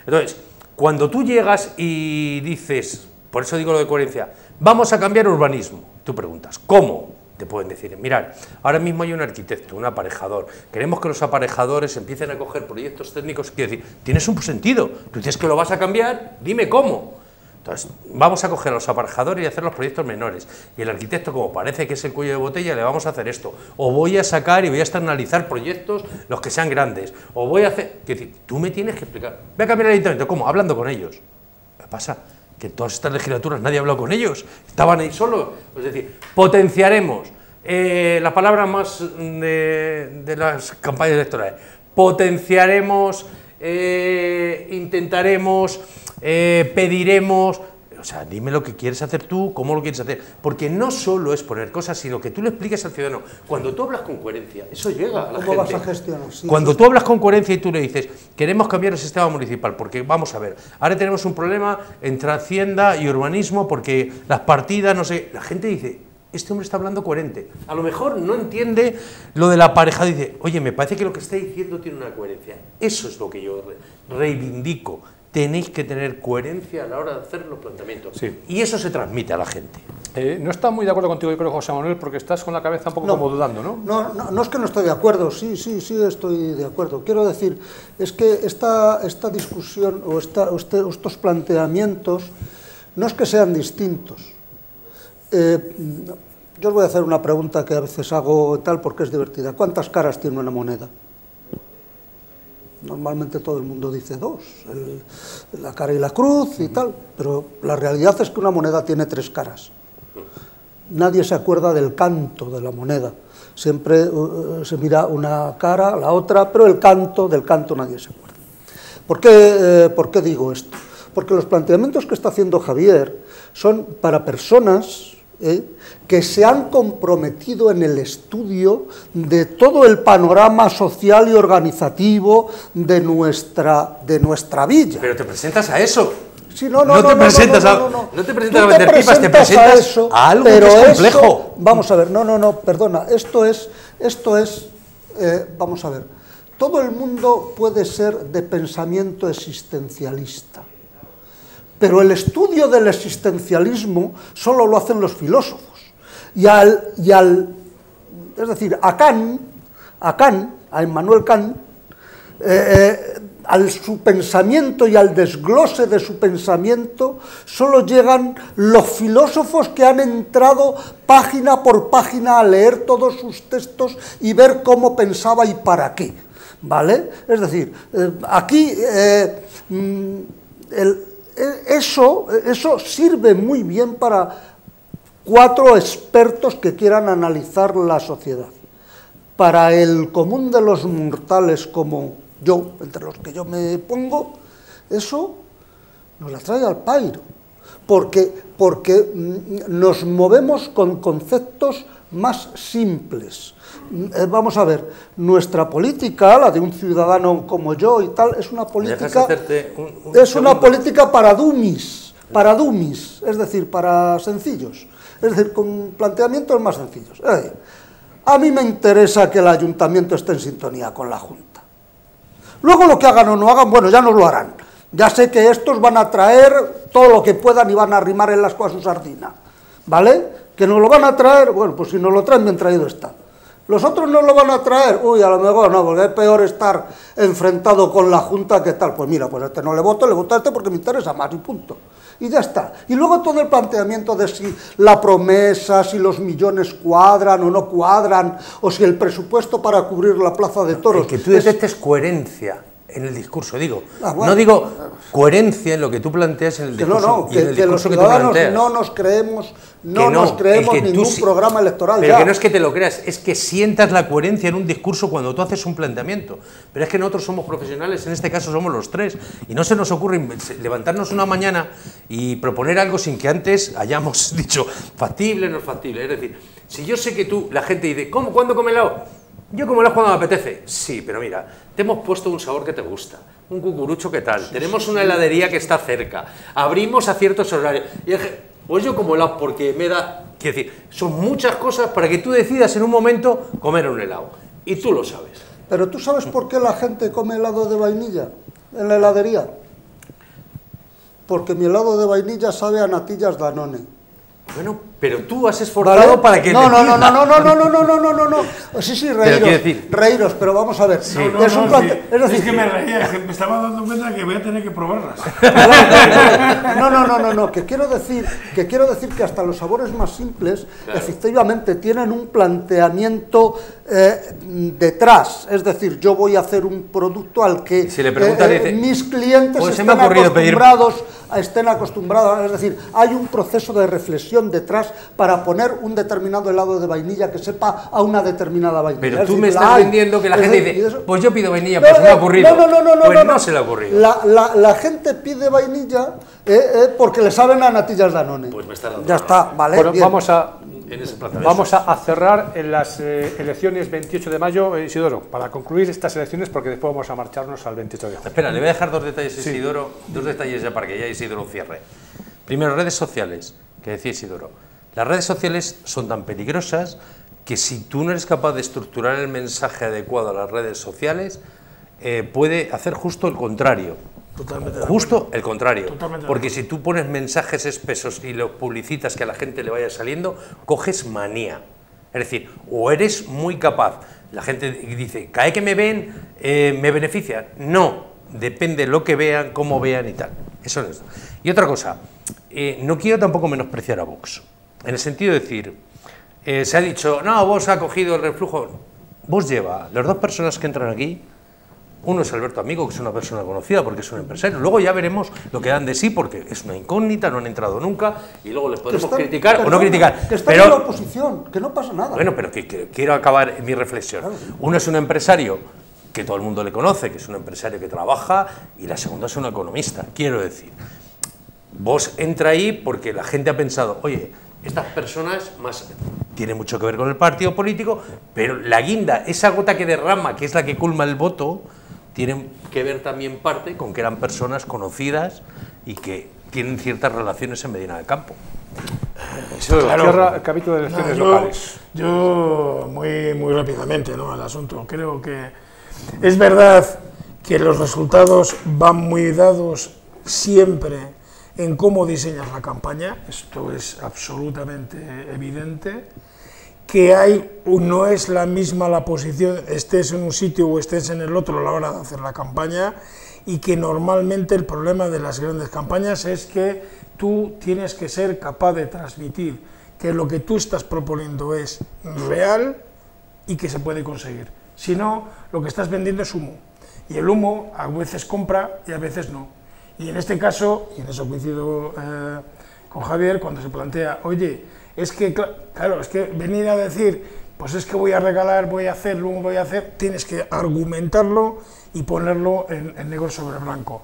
Entonces, cuando tú llegas y dices, por eso digo lo de coherencia, vamos a cambiar urbanismo, tú preguntas, ¿cómo? Te pueden decir, mirad, ahora mismo hay un arquitecto, un aparejador, queremos que los aparejadores empiecen a coger proyectos técnicos, quiero decir, tienes un sentido, tú dices que lo vas a cambiar, dime cómo. Entonces, vamos a coger a los aparejadores y hacer los proyectos menores. Y el arquitecto, como parece que es el cuello de botella, le vamos a hacer esto. O voy a sacar y voy a externalizar proyectos, los que sean grandes. O voy a hacer... Es decir, tú me tienes que explicar. Voy a cambiar el ayuntamiento. ¿Cómo? Hablando con ellos. ¿Qué pasa? Que en todas estas legislaturas nadie ha hablado con ellos. Estaban ahí solos. Es decir, potenciaremos. La palabra más de las campañas electorales. Potenciaremos, intentaremos... pediremos, o sea, dime lo que quieres hacer tú, cómo lo quieres hacer, porque no solo es poner cosas, sino que tú le expliques al ciudadano. Cuando tú hablas con coherencia, eso llega a la gente. ¿Cómo vas a gestionar? Sí, cuando tú hablas con coherencia y tú le dices, queremos cambiar el sistema municipal, porque vamos a ver, ahora tenemos un problema entre Hacienda y urbanismo, porque las partidas, no sé, la gente dice, este hombre está hablando coherente. A lo mejor no entiende lo de la pareja, dice, oye, me parece que lo que está diciendo tiene una coherencia. Eso es lo que yo reivindico. Tenéis que tener coherencia a la hora de hacer los planteamientos. Sí. Y eso se transmite a la gente. No está muy de acuerdo contigo, yo creo, José Manuel, porque estás con la cabeza un poco como dudando, ¿no? No es que no estoy de acuerdo, sí estoy de acuerdo. Quiero decir, es que esta discusión o estos planteamientos no es que sean distintos. Yo os voy a hacer una pregunta que a veces hago tal porque es divertida. ¿Cuántas caras tiene una moneda? Normalmente todo el mundo dice 2, la cara y la cruz y tal, pero la realidad es que una moneda tiene 3 caras. Nadie se acuerda del canto de la moneda, siempre se mira una cara, la otra, pero del canto nadie se acuerda. ¿Por qué digo esto? Porque los planteamientos que está haciendo Javier son para personas que se han comprometido en el estudio de todo el panorama social y organizativo de nuestra villa. Pero te presentas a eso. Sí, no te presentas a vender pipas, te presentas a algo que es complejo. Eso, vamos a ver, perdona, esto es, vamos a ver, todo el mundo puede ser de pensamiento existencialista. Pero el estudio del existencialismo solo lo hacen los filósofos. Es decir, a Immanuel Kant, al su pensamiento y al desglose de su pensamiento, solo llegan los filósofos que han entrado página por página a leer todos sus textos y ver cómo pensaba y para qué. ¿Vale? Es decir, aquí eso sirve muy bien para 4 expertos que quieran analizar la sociedad. Para el común de los mortales como yo, entre los que yo me pongo, eso nos la trae al pairo, porque nos movemos con conceptos más simples. Vamos a ver, nuestra política, la de un ciudadano como yo y tal, es una política, política para dummies, es decir, para sencillos, es decir, con planteamientos más sencillos. Es decir, a mí me interesa que el ayuntamiento esté en sintonía con la Junta. Luego lo que hagan o no hagan, bueno, ya nos lo harán. Ya sé que estos van a traer todo lo que puedan y van a arrimar el asco a su sardina, ¿vale? Que nos lo van a traer, bueno, pues si nos lo traen bien traído está. Los otros no lo van a traer, uy, a lo mejor no, porque es peor estar enfrentado con la Junta que tal. Pues mira, pues a este no le voto, le voto a este porque me interesa más y punto. Y ya está. Y luego todo el planteamiento de si la promesa, si los millones cuadran o no cuadran, o si el presupuesto para cubrir la plaza de toros... El que tú detectes coherencia en el discurso, digo. Bueno. No digo coherencia en lo que tú planteas en el discurso. Que los ciudadanos no nos creemos ningún programa electoral. Pero ya. Que no es que te lo creas, es que sientas la coherencia en un discurso cuando tú haces un planteamiento. Pero es que nosotros somos profesionales, en este caso somos los tres, y no se nos ocurre levantarnos una mañana y proponer algo sin que antes hayamos dicho factible o no es factible. Es decir, si yo sé que tú, la gente dice, ¿cómo? ¿Cuándo come helado? Yo como helado cuando me apetece. Sí, pero mira, te hemos puesto un sabor que te gusta, un cucurucho que tal, tenemos una heladería que está cerca, abrimos a ciertos horarios. Y dije, pues yo como helado porque me da... Quiero decir, son muchas cosas para que tú decidas en un momento comer un helado. Y tú lo sabes. Pero ¿tú sabes por qué la gente come helado de vainilla en la heladería? Porque mi helado de vainilla sabe a natillas Danone. Bueno, pero tú has esforzado, ¿vale?, para que... No. Sí, reíros, pero vamos a ver. Sí. Es que me reía, es que me estaba dando cuenta que voy a tener que probarlas. No, que quiero decir que hasta los sabores más simples, claro, efectivamente tienen un planteamiento detrás. Es decir, yo voy a hacer un producto al que si le preguntas, dice, mis clientes pues estén acostumbrados, es decir, hay un proceso de reflexión detrás para poner un determinado helado de vainilla que sepa a una determinada vainilla. Pero tú me estás vendiendo que la gente dice, pues yo pido vainilla, pues se me ha ocurrido. No se le ha ocurrido. La gente pide vainilla porque le saben a natillas Danone. Pues me está dando. Ya está, vale. Bueno, vamos a cerrar en las elecciones 28 de mayo, Isidoro, para concluir estas elecciones, porque después vamos a marcharnos al 28 de mayo. Espera, le voy a dejar dos detalles, Isidoro, dos detalles ya para que ya Isidoro cierre. Primero, redes sociales, que decía Isidoro. Las redes sociales son tan peligrosas que si tú no eres capaz de estructurar el mensaje adecuado a las redes sociales, puede hacer justo el contrario. Totalmente justo el contrario. Porque si tú pones mensajes espesos y los publicitas que a la gente le vaya saliendo, coges manía. Es decir, o eres muy capaz, la gente dice, cada vez que me ven, me beneficia. No, depende de lo que vean, cómo vean y tal. Eso es. Y otra cosa, no quiero tampoco menospreciar a Vox. En el sentido de decir, se ha dicho, no, Vox ha cogido el reflujo. Vox lleva, las dos personas que entran aquí, uno es Alberto Amigo, que es una persona conocida porque es un empresario. Luego ya veremos lo que dan de sí, porque es una incógnita, no han entrado nunca, y luego les podemos criticar o no criticar. Que está en la oposición, que no pasa nada. Bueno, pero que quiero acabar mi reflexión. Claro. Uno es un empresario que todo el mundo le conoce, que es un empresario que trabaja, y la segunda es una economista. Quiero decir, vos entra ahí porque la gente ha pensado, oye, estas personas más tiene mucho que ver con el partido político, pero la guinda, esa gota que derrama, que es la que culma el voto, tienen que ver también parte con que eran personas conocidas y que tienen ciertas relaciones en Medina del Campo. Claro. Cierra el capítulo de elecciones locales. Yo muy rápidamente, ¿no?, al asunto. Creo que es verdad que los resultados van muy dados siempre en cómo diseñas la campaña. Esto es absolutamente evidente. Que no es la misma la posición, estés en un sitio o estés en el otro a la hora de hacer la campaña, y que normalmente el problema de las grandes campañas es que tú tienes que ser capaz de transmitir que lo que tú estás proponiendo es real y que se puede conseguir. Si no, lo que estás vendiendo es humo, y el humo a veces compra y a veces no. Y en este caso, y en eso coincido con Javier, cuando se plantea, oye, es que, claro, es que venir a decir, pues es que voy a regalar, voy a hacer, tienes que argumentarlo y ponerlo en negro sobre blanco.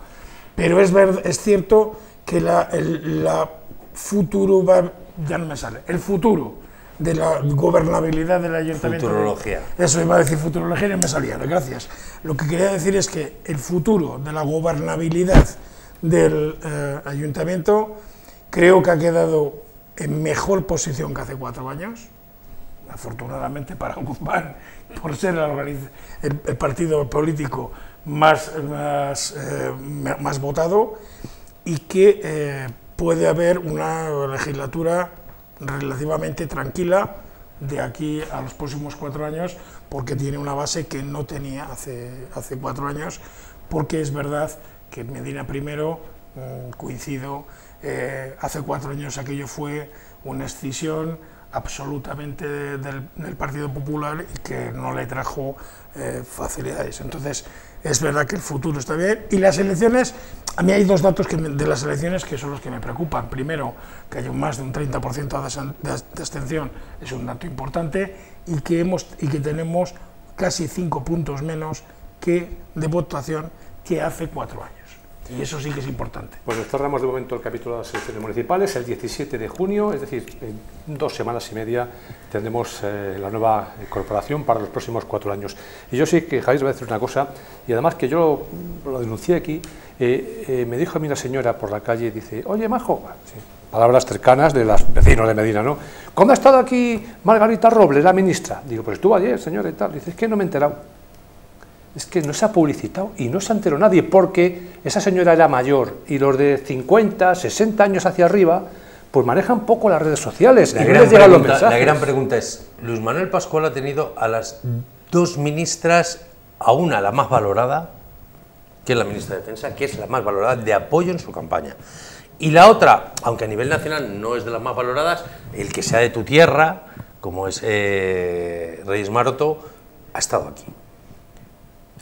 Pero es cierto que el futuro de la gobernabilidad del ayuntamiento. Futurología. Eso iba a decir futurología y no me salía, gracias. Lo que quería decir es que el futuro de la gobernabilidad del ayuntamiento creo que ha quedado en mejor posición que hace 4 años, afortunadamente para Guzmán, por ser el partido político más votado, y que puede haber una legislatura relativamente tranquila de aquí a los próximos 4 años, porque tiene una base que no tenía hace 4 años, porque es verdad que Medina primero, coincido, hace 4 años aquello fue una escisión absolutamente del Partido Popular y que no le trajo facilidades. Entonces, es verdad que el futuro está bien. Y las elecciones, a mí hay 2 datos de las elecciones que son los que me preocupan. Primero, que haya más de un 30% de abstención, es un dato importante, y que tenemos casi 5 puntos menos de votación que hace 4 años. Y eso sí que es importante. Bueno, cerramos de momento el capítulo de las elecciones municipales. El 17 de junio, es decir, en 2 semanas y media, tendremos la nueva corporación para los próximos 4 años. Y yo sí que, Javier, voy a decir una cosa, y además que yo lo denuncié aquí, me dijo a mí una señora por la calle, dice, oye, Majo, sí, palabras cercanas de los vecinos de Medina, ¿no? ¿Cómo ha estado aquí Margarita Robles, la ministra? Digo, pues estuvo ayer, señora, y tal. Dice, es que no me he enterado. Es que no se ha publicitado y no se ha enterado nadie, porque esa señora era mayor y los de 50, 60 años hacia arriba, pues manejan poco las redes sociales. La gran pregunta es, Luis Manuel Pascual ha tenido a las 2 ministras, a una la más valorada, que es la ministra de Defensa, que es la más valorada de apoyo en su campaña. Y la otra, aunque a nivel nacional no es de las más valoradas, el que sea de tu tierra, como es Reyes Maroto, ha estado aquí.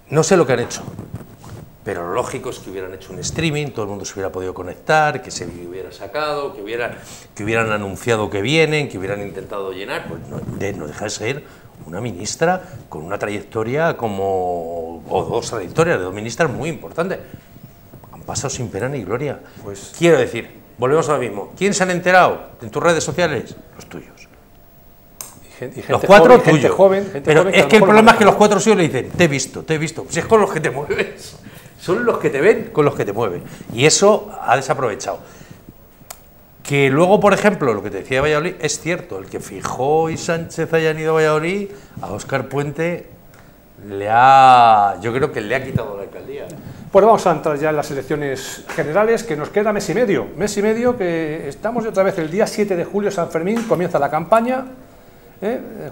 No sé lo que han hecho, pero lo lógico es que hubieran hecho un streaming, todo el mundo se hubiera podido conectar, que se hubiera sacado, que hubieran anunciado que vienen, que hubieran intentado llenar. Pues no deja de ser una ministra con una trayectoria o 2 trayectorias de 2 ministras muy importantes. Han pasado sin pena ni gloria. Pues quiero decir, volvemos a lo mismo. ¿Quién se han enterado en tus redes sociales? Los tuyos. Los 4 tuyos. Pero es que el problema es que los 4 suyos le dicen, te he visto. Si es con los que te mueves. Son los que te ven con los que te mueven. Y eso ha desaprovechado. Que luego, por ejemplo, lo que te decía de Valladolid, es cierto, el que Feijóo y Sánchez hayan ido a Valladolid, a Óscar Puente yo creo que le ha quitado la alcaldía. Pues vamos a entrar ya en las elecciones generales, que nos queda mes y medio, que estamos otra vez el día 7 de julio, San Fermín, comienza la campaña.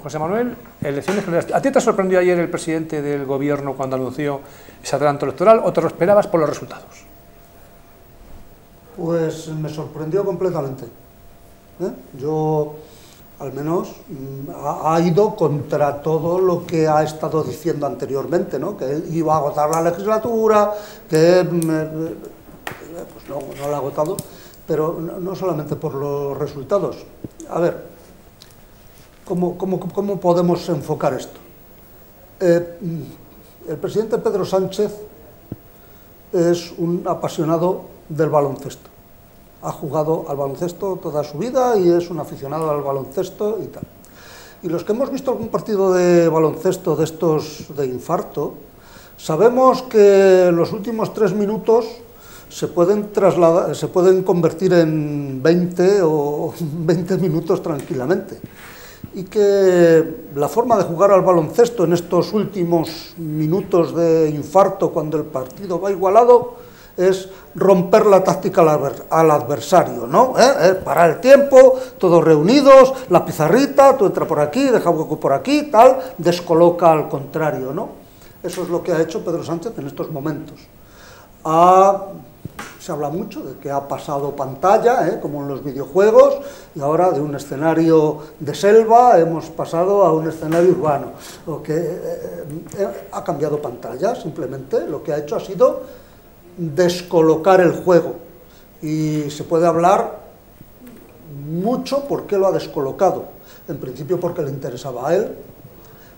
José Manuel, elecciones generales. ¿A ti te sorprendió ayer el presidente del gobierno cuando anunció ese adelanto electoral o te lo esperabas por los resultados? Pues me sorprendió completamente. Yo, al menos, ha ido contra todo lo que ha estado diciendo anteriormente, ¿no? Que él iba a agotar la legislatura, que pues no la ha agotado, pero no solamente por los resultados. A ver, ¿Cómo podemos enfocar esto? El presidente Pedro Sánchez es un apasionado del baloncesto. Ha jugado al baloncesto toda su vida y es un aficionado al baloncesto y tal. Y los que hemos visto algún partido de baloncesto de estos de infarto, sabemos que los últimos 3 minutos se pueden convertir en 20 o 20 minutos tranquilamente. Y que la forma de jugar al baloncesto en estos últimos minutos de infarto, cuando el partido va igualado, es romper la táctica al adversario, ¿no? Parar el tiempo, todos reunidos, la pizarrita, tú entra por aquí, deja hueco por aquí, tal, descoloca al contrario, ¿no? Eso es lo que ha hecho Pedro Sánchez en estos momentos. Se habla mucho de que ha pasado pantalla, como en los videojuegos, y ahora de un escenario de selva hemos pasado a un escenario urbano. Ha cambiado pantalla, simplemente lo que ha hecho ha sido descolocar el juego. Y se puede hablar mucho por qué lo ha descolocado. En principio porque le interesaba a él,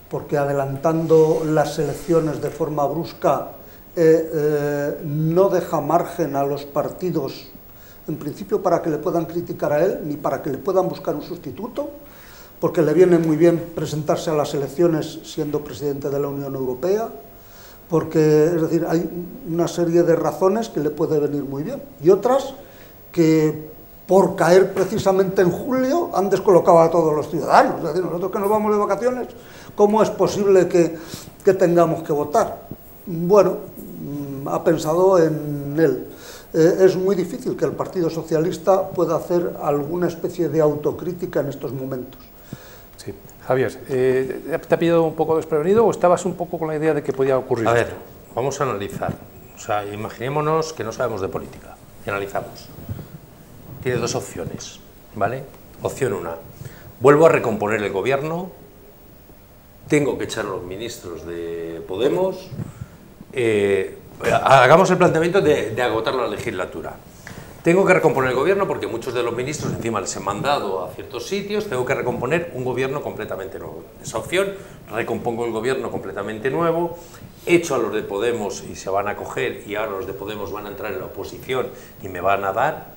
porque adelantando las elecciones de forma brusca no deja margen a los partidos, en principio para que le puedan criticar a él, ni para que le puedan buscar un sustituto, porque le viene muy bien presentarse a las elecciones siendo presidente de la Unión Europea, porque, es decir, hay una serie de razones que le puede venir muy bien, y otras que, por caer precisamente en julio, han descolocado a todos los ciudadanos. Es decir, nosotros que nos vamos de vacaciones, ¿cómo es posible que tengamos que votar? Bueno, ha pensado en él. Es muy difícil que el Partido Socialista pueda hacer alguna especie de autocrítica en estos momentos. Sí. Javier, ¿te ha pillado un poco desprevenido o estabas un poco con la idea de que podía ocurrir A esto? ver, vamos a analizar. O sea, imaginémonos que no sabemos de política y analizamos. Tiene dos opciones, ¿vale? Opción 1, vuelvo a recomponer el gobierno, tengo que echar a los ministros de Podemos, hagamos el planteamiento de agotar la legislatura. Tengo que recomponer el gobierno porque muchos de los ministros encima les he mandado a ciertos sitios, tengo que recomponer un gobierno completamente nuevo. Esa opción, recompongo el gobierno completamente nuevo, echo a los de Podemos y se van a coger y ahora los de Podemos van a entrar en la oposición y me van a dar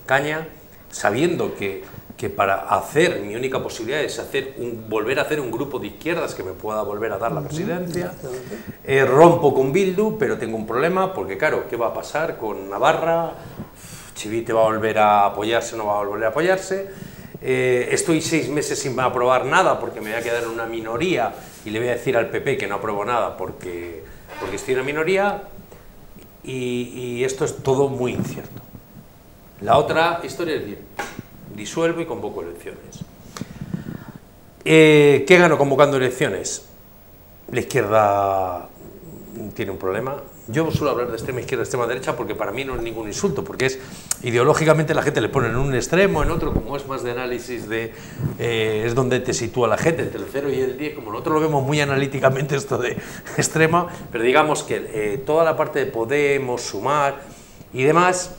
caña, sabiendo que para hacer, mi única posibilidad es volver a hacer un grupo de izquierdas que me pueda volver a dar la presidencia. Rompo con Bildu, pero tengo un problema porque claro, ¿qué va a pasar con Navarra? Chivite va a volver a apoyarse, no va a volver a apoyarse. Estoy 6 meses sin aprobar nada porque me voy a quedar en una minoría y le voy a decir al PP que no apruebo nada porque estoy en una minoría y esto es todo muy incierto. La otra historia es decir, disuelvo y convoco elecciones. ¿Qué gano convocando elecciones? La izquierda tiene un problema. Yo suelo hablar de extrema izquierda, extrema derecha, porque para mí no es ningún insulto, porque es ideológicamente la gente le pone en un extremo, en otro, como es más de análisis es donde te sitúa la gente, entre el 0 y el 10, como nosotros lo vemos muy analíticamente esto de extrema, pero digamos que toda la parte de Podemos, Sumar y demás,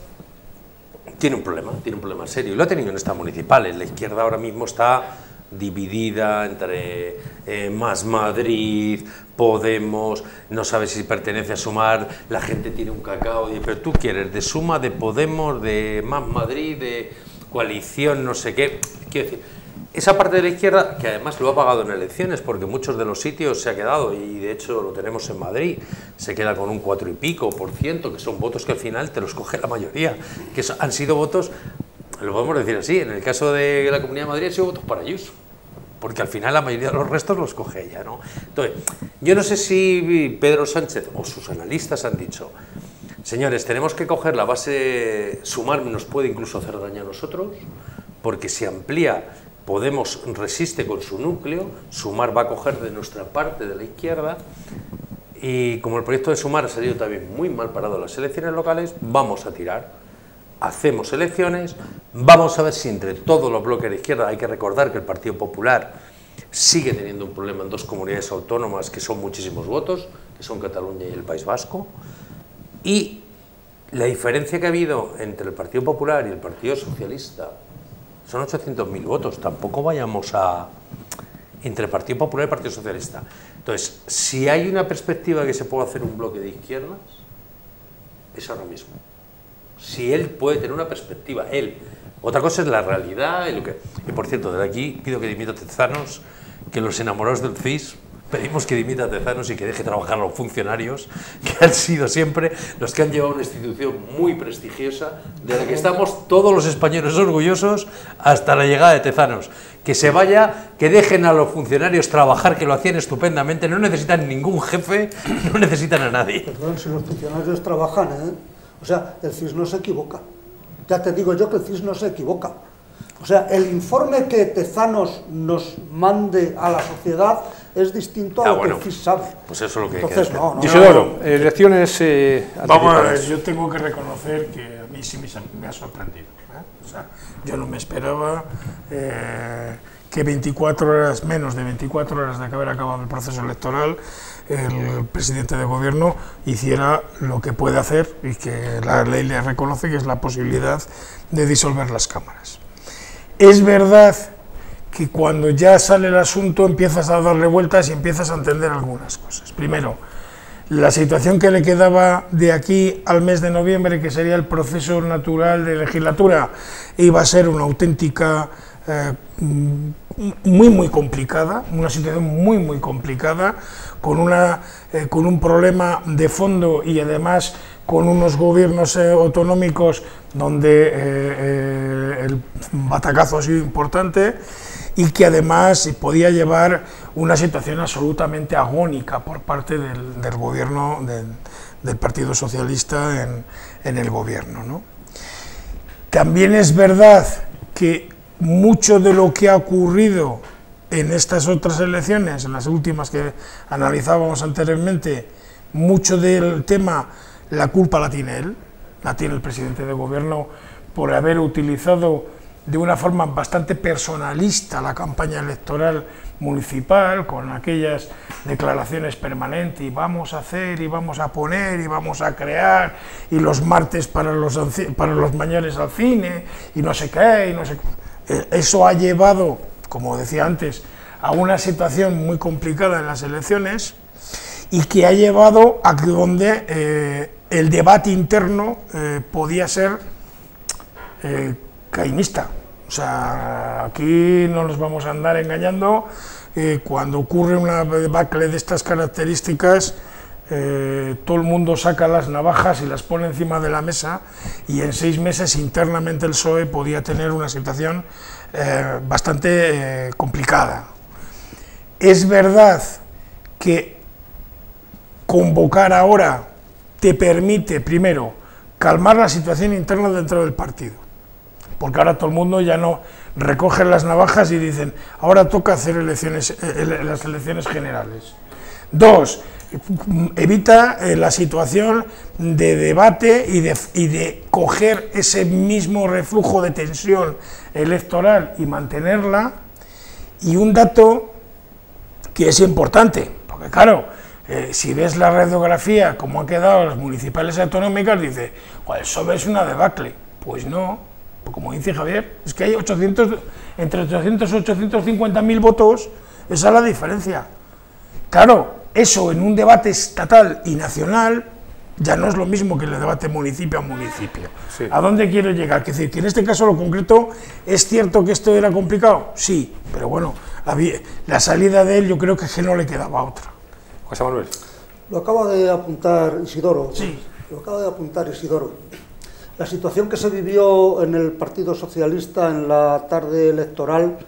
tiene un problema serio, y lo ha tenido en estas municipales. La izquierda ahora mismo está dividida entre Más Madrid, Podemos, no sabe si pertenece a Sumar, la gente tiene un cacao, pero tú quieres de Suma, de Podemos, de Más Madrid, de coalición, no sé qué. Quiero decir, esa parte de la izquierda, que además lo ha pagado en elecciones, porque muchos de los sitios se ha quedado, y de hecho lo tenemos en Madrid, se queda con un 4 y pico %, que son votos que al final te los coge la mayoría, que han sido votos, lo podemos decir así, en el caso de la Comunidad de Madrid han sido votos para Ayuso, porque al final la mayoría de los restos los coge ella, ¿no? Entonces, yo no sé si Pedro Sánchez o sus analistas han dicho, señores, tenemos que coger la base, Sumar nos puede incluso hacer daño a nosotros, porque si amplía, Podemos resiste con su núcleo, Sumar va a coger de nuestra parte de la izquierda, y como el proyecto de Sumar ha salido también muy mal parado en las elecciones locales, vamos a tirar. Hacemos elecciones, vamos a ver si entre todos los bloques de izquierda, hay que recordar que el Partido Popular sigue teniendo un problema en 2 comunidades autónomas que son muchísimos votos, que son Cataluña y el País Vasco, y la diferencia que ha habido entre el Partido Popular y el Partido Socialista son 800.000 votos, tampoco vayamos a... entre el Partido Popular y el Partido Socialista. Entonces, si hay una perspectiva de que se puede hacer un bloque de izquierdas, es ahora mismo. Si él puede tener una perspectiva, él. Otra cosa es la realidad. Y por cierto, desde aquí pido que dimita Tezanos, que los enamorados del CIS pedimos que dimita Tezanos y que deje trabajar a los funcionarios, que han sido siempre los que han llevado una institución muy prestigiosa, de la que estamos todos los españoles orgullosos hasta la llegada de Tezanos. Que se vaya, que dejen a los funcionarios trabajar, que lo hacían estupendamente, no necesitan ningún jefe, no necesitan a nadie. Perdón, si los funcionarios trabajan, o sea, el CIS no se equivoca. Ya te digo yo que el CIS no se equivoca. O sea, el informe que Tezanos nos mande a la sociedad es distinto a lo que el CIS sabe. Pues eso es lo que entonces, hay que no. Isidoro, elecciones vamos a ver, yo tengo que reconocer que a mí sí me ha sorprendido. O sea, yo no me esperaba que 24 horas, menos de 24 horas de haber acabado el proceso electoral, el presidente de gobierno hiciera lo que puede hacer y que la ley le reconoce, que es la posibilidad de disolver las cámaras. Es verdad que cuando ya sale el asunto empiezas a darle vueltas y empiezas a entender algunas cosas. Primero, la situación que le quedaba de aquí al mes de noviembre, que sería el proceso natural de legislatura, iba a ser una auténtica muy complicada, una situación muy complicada, con un problema de fondo y además con unos gobiernos autonómicos donde el batacazo ha sido importante, y que además podía llevar una situación absolutamente agónica por parte del gobierno del Partido Socialista en el gobierno, ¿no? También es verdad que mucho de lo que ha ocurrido en estas otras elecciones, en las últimas que analizábamos anteriormente, mucho del tema, la culpa la tiene él, la tiene el presidente de gobierno por haber utilizado de una forma bastante personalista la campaña electoral municipal, con aquellas declaraciones permanentes, y vamos a hacer, y vamos a poner, y vamos a crear, y los martes para los mayores al cine, y no sé qué, y no sé qué. Eso ha llevado, como decía antes, a una situación muy complicada en las elecciones, y que ha llevado a que donde el debate interno podía ser caínista. O sea, aquí no nos vamos a andar engañando, cuando ocurre una debacle de estas características, todo el mundo saca las navajas y las pone encima de la mesa, y en 6 meses internamente el PSOE podía tener una situación bastante complicada. Es verdad que convocar ahora te permite, primero, calmar la situación interna dentro del partido, porque ahora todo el mundo ya no recoge las navajas y dicen, ahora toca hacer las elecciones generales. 2, evita la situación de debate y de coger ese mismo reflujo de tensión electoral y mantenerla. Y un dato que es importante, porque claro, si ves la radiografía, como han quedado las municipales y autonómicas, dice, el PSOE es una debacle. Pues no, como dice Javier, es que hay entre 800 y 850.000 votos, esa es la diferencia. Claro, eso en un debate estatal y nacional ya no es lo mismo que el debate municipio a municipio. Sí. ¿A dónde quiero llegar? Es decir, que en este caso lo concreto, ¿es cierto que esto era complicado? Sí, pero bueno, la salida de él yo creo que no le quedaba otra. José Manuel. Lo acaba de apuntar Isidoro. Sí. Lo acaba de apuntar Isidoro. La situación que se vivió en el Partido Socialista en la tarde electoral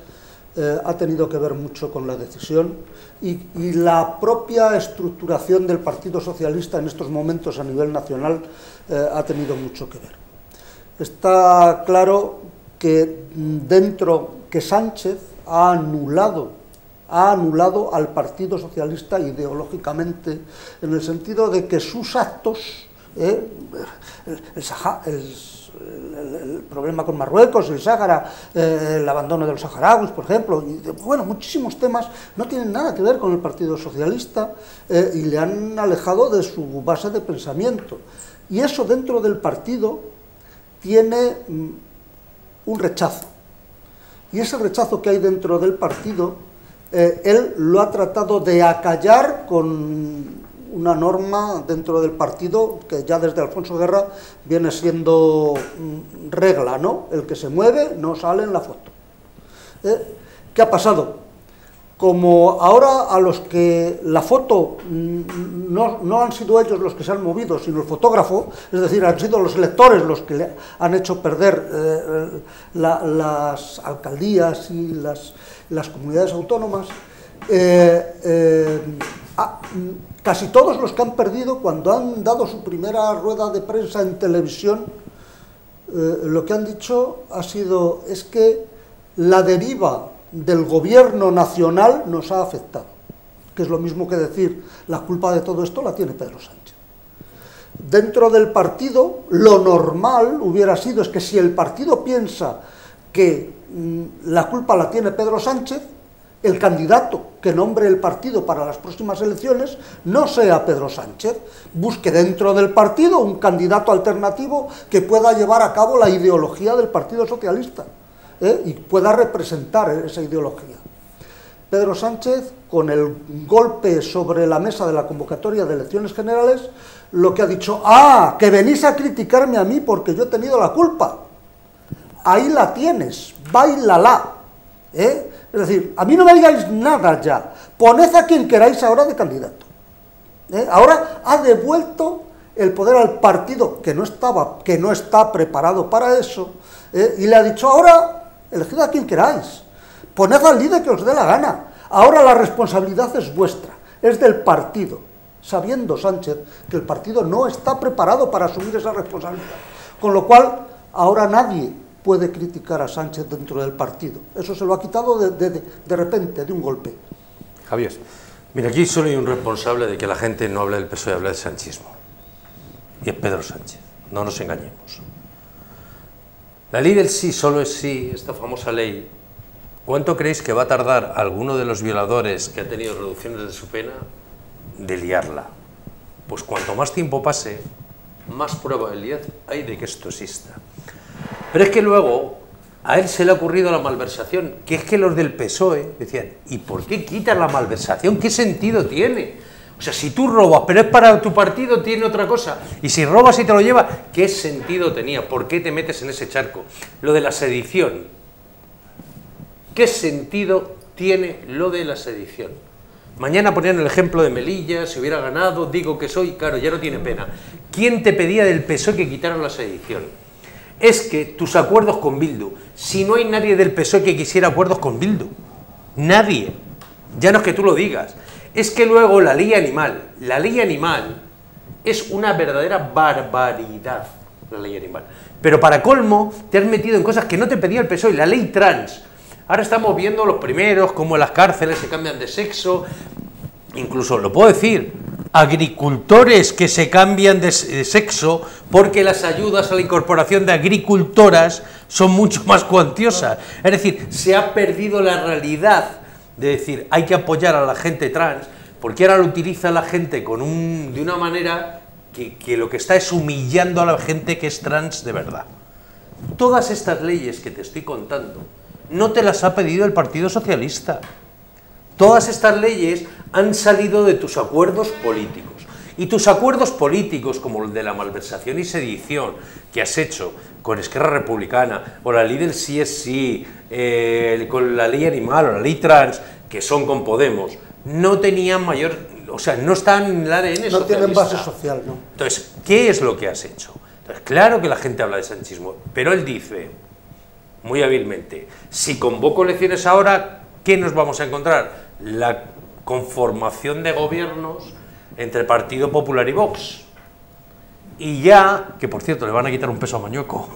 ha tenido que ver mucho con la decisión y la propia estructuración del Partido Socialista en estos momentos a nivel nacional ha tenido mucho que ver. Está claro que Sánchez ha anulado al Partido Socialista ideológicamente, en el sentido de que sus actos, el problema con Marruecos, el Sáhara, el abandono de los saharauis, por ejemplo, y bueno, muchísimos temas no tienen nada que ver con el Partido Socialista y le han alejado de su base de pensamiento. Y eso dentro del partido tiene un rechazo. Y ese rechazo que hay dentro del partido, él lo ha tratado de acallar con una norma dentro del partido que ya desde Alfonso Guerra viene siendo regla, ¿no? El que se mueve no sale en la foto. ¿Qué ha pasado? Como ahora a los que la foto no han sido ellos los que se han movido, sino el fotógrafo, es decir, han sido los electores los que le han hecho perder las alcaldías y las comunidades autónomas, casi todos los que han perdido, cuando han dado su primera rueda de prensa en televisión, lo que han dicho ha sido, es que la deriva del gobierno nacional nos ha afectado, que es lo mismo que decir, la culpa de todo esto la tiene Pedro Sánchez. Dentro del partido, lo normal hubiera sido, es que si el partido piensa que la culpa la tiene Pedro Sánchez, el candidato que nombre el partido para las próximas elecciones no sea Pedro Sánchez, busque dentro del partido un candidato alternativo que pueda llevar a cabo la ideología del Partido Socialista y pueda representar esa ideología. Pedro Sánchez, con el golpe sobre la mesa de la convocatoria de elecciones generales, lo que ha dicho, que venís a criticarme a mí porque yo he tenido la culpa. Ahí la tienes, báilala. Es decir, a mí no me digáis nada ya, poned a quien queráis ahora de candidato. Ahora ha devuelto el poder al partido que no está preparado para eso, y le ha dicho, ahora elegid a quien queráis, poned al líder que os dé la gana, ahora la responsabilidad es vuestra, es del partido, sabiendo Sánchez que el partido no está preparado para asumir esa responsabilidad, con lo cual ahora nadie puede criticar a Sánchez dentro del partido. Eso se lo ha quitado de repente, de un golpe. Javier. Mira, aquí solo hay un responsable de que la gente no hable del PSOE y hable del sanchismo. Y es Pedro Sánchez. No nos engañemos. La ley del sí solo es sí, esta famosa ley, ¿cuánto creéis que va a tardar alguno de los violadores que ha tenido reducciones de su pena de liarla? Pues cuanto más tiempo pase, más probabilidad hay de que esto exista. Pero es que luego a él se le ha ocurrido la malversación, que es que los del PSOE decían, ¿y por qué quitas la malversación? ¿Qué sentido tiene? O sea, si tú robas, pero es para tu partido, tiene otra cosa. Y si robas y te lo llevas, ¿qué sentido tenía? ¿Por qué te metes en ese charco? Lo de la sedición. ¿Qué sentido tiene lo de la sedición? Mañana ponían el ejemplo de Melilla, si hubiera ganado, digo que soy, claro, ya no tiene pena. ¿Quién te pedía del PSOE que quitaran la sedición? Es que tus acuerdos con Bildu, si no hay nadie del PSOE que quisiera acuerdos con Bildu, nadie, ya no es que tú lo digas, es que luego la ley animal es una verdadera barbaridad, la ley animal, pero para colmo te has metido en cosas que no te pedía el PSOE, la ley trans. Ahora estamos viendo los primeros, como en las cárceles se cambian de sexo, incluso, lo puedo decir, agricultores que se cambian de sexo porque las ayudas a la incorporación de agricultoras son mucho más cuantiosas. Es decir, se ha perdido la realidad de decir, hay que apoyar a la gente trans, porque ahora lo utiliza la gente de una manera que lo que está es humillando a la gente que es trans de verdad. Todas estas leyes que te estoy contando, no te las ha pedido el Partido Socialista. Todas estas leyes han salido de tus acuerdos políticos. Y tus acuerdos políticos, como el de la malversación y sedición que has hecho con Esquerra Republicana, o la ley del sí es sí, con la ley animal o la ley trans, que son con Podemos, no tenían mayor... O sea, no están en el ADN socialista. No tienen base social, ¿no? Entonces, ¿qué es lo que has hecho? Entonces, claro que la gente habla de sanchismo, pero él dice, muy hábilmente, si convoco elecciones ahora, ¿qué nos vamos a encontrar? La conformación de gobiernos entre Partido Popular y Vox. Y ya, que por cierto le van a quitar un peso a Mañueco,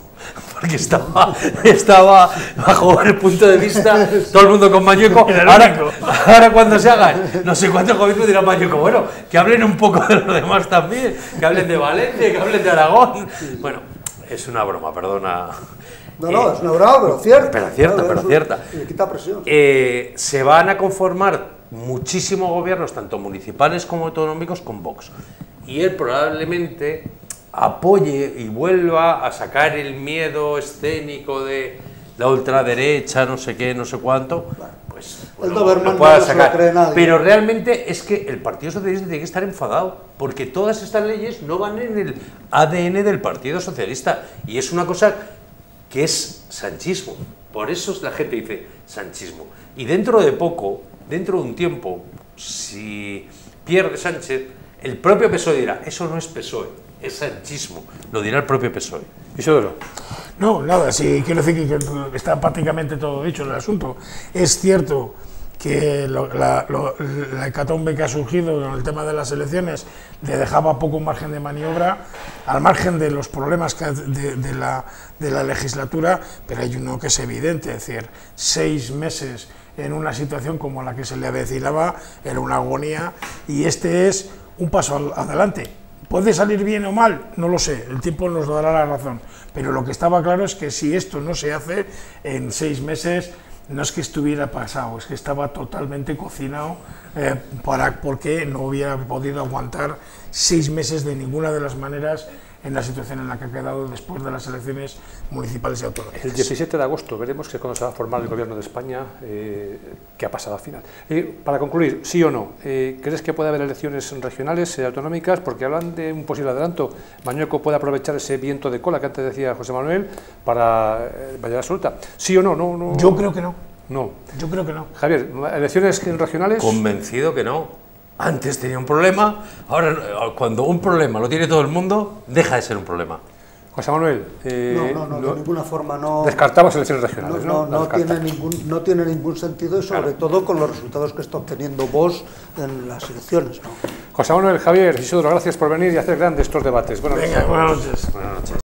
porque estaba bajo el punto de vista, todo el mundo con Mañueco. Ahora cuando se hagan no sé cuántos gobiernos dirá Mañueco, bueno, que hablen un poco de los demás también, que hablen de Valencia, que hablen de Aragón. Bueno, es una broma, perdona. No, es una broma, pero cierta. Pero cierta. Le quita presión. Se van a conformar muchísimos gobiernos, tanto municipales como autonómicos, con Vox. Y él probablemente apoye y vuelva a sacar el miedo escénico de la ultraderecha, no sé qué, no sé cuánto, pues no pueda sacar. Lo cree nadie. Pero realmente es que el Partido Socialista tiene que estar enfadado, porque todas estas leyes no van en el ADN del Partido Socialista, y es una cosa que es sanchismo. Por eso la gente dice sanchismo. Y dentro de poco, dentro de un tiempo, si pierde Sánchez, el propio PSOE dirá, eso no es PSOE, es sanchismo. Lo dirá el propio PSOE. Isidoro. No, nada, sí, quiero decir que está prácticamente todo dicho en el asunto. Es cierto que la hecatombe que ha surgido en el tema de las elecciones le dejaba poco margen de maniobra, al margen de los problemas de la legislatura, pero hay uno que es evidente, es decir, 6 meses en una situación como la que se le avecinaba era una agonía, y este es un paso adelante. ¿Puede salir bien o mal? No lo sé, el tiempo nos dará la razón, pero lo que estaba claro es que si esto no se hace en 6 meses, no es que estuviera pasado, es que estaba totalmente cocinado porque no hubiera podido aguantar 6 meses de ninguna de las maneras en la situación en la que ha quedado después de las elecciones municipales y autonómicas. El 17 de agosto veremos que es cuando se va a formar el gobierno de España, que ha pasado al final. Para concluir, ¿sí o no? ¿Crees que puede haber elecciones regionales, autonómicas? Porque hablan de un posible adelanto. Mañueco puede aprovechar ese viento de cola que antes decía José Manuel para mayoría absoluta. ¿Sí o no? No? Yo creo que no. No. Yo creo que no. Javier, ¿elecciones regionales? Convencido que no. Antes tenía un problema, ahora cuando un problema lo tiene todo el mundo, deja de ser un problema. José Manuel, no, de ninguna forma no. Descartamos elecciones regionales, ¿no? No tiene ningún sentido, y sobre todo con los resultados que está obteniendo Vox en las elecciones, ¿no? José Manuel, Javier, Isidoro, gracias por venir y hacer grandes estos debates. Buenas noches. Buenas noches. Buenas noches.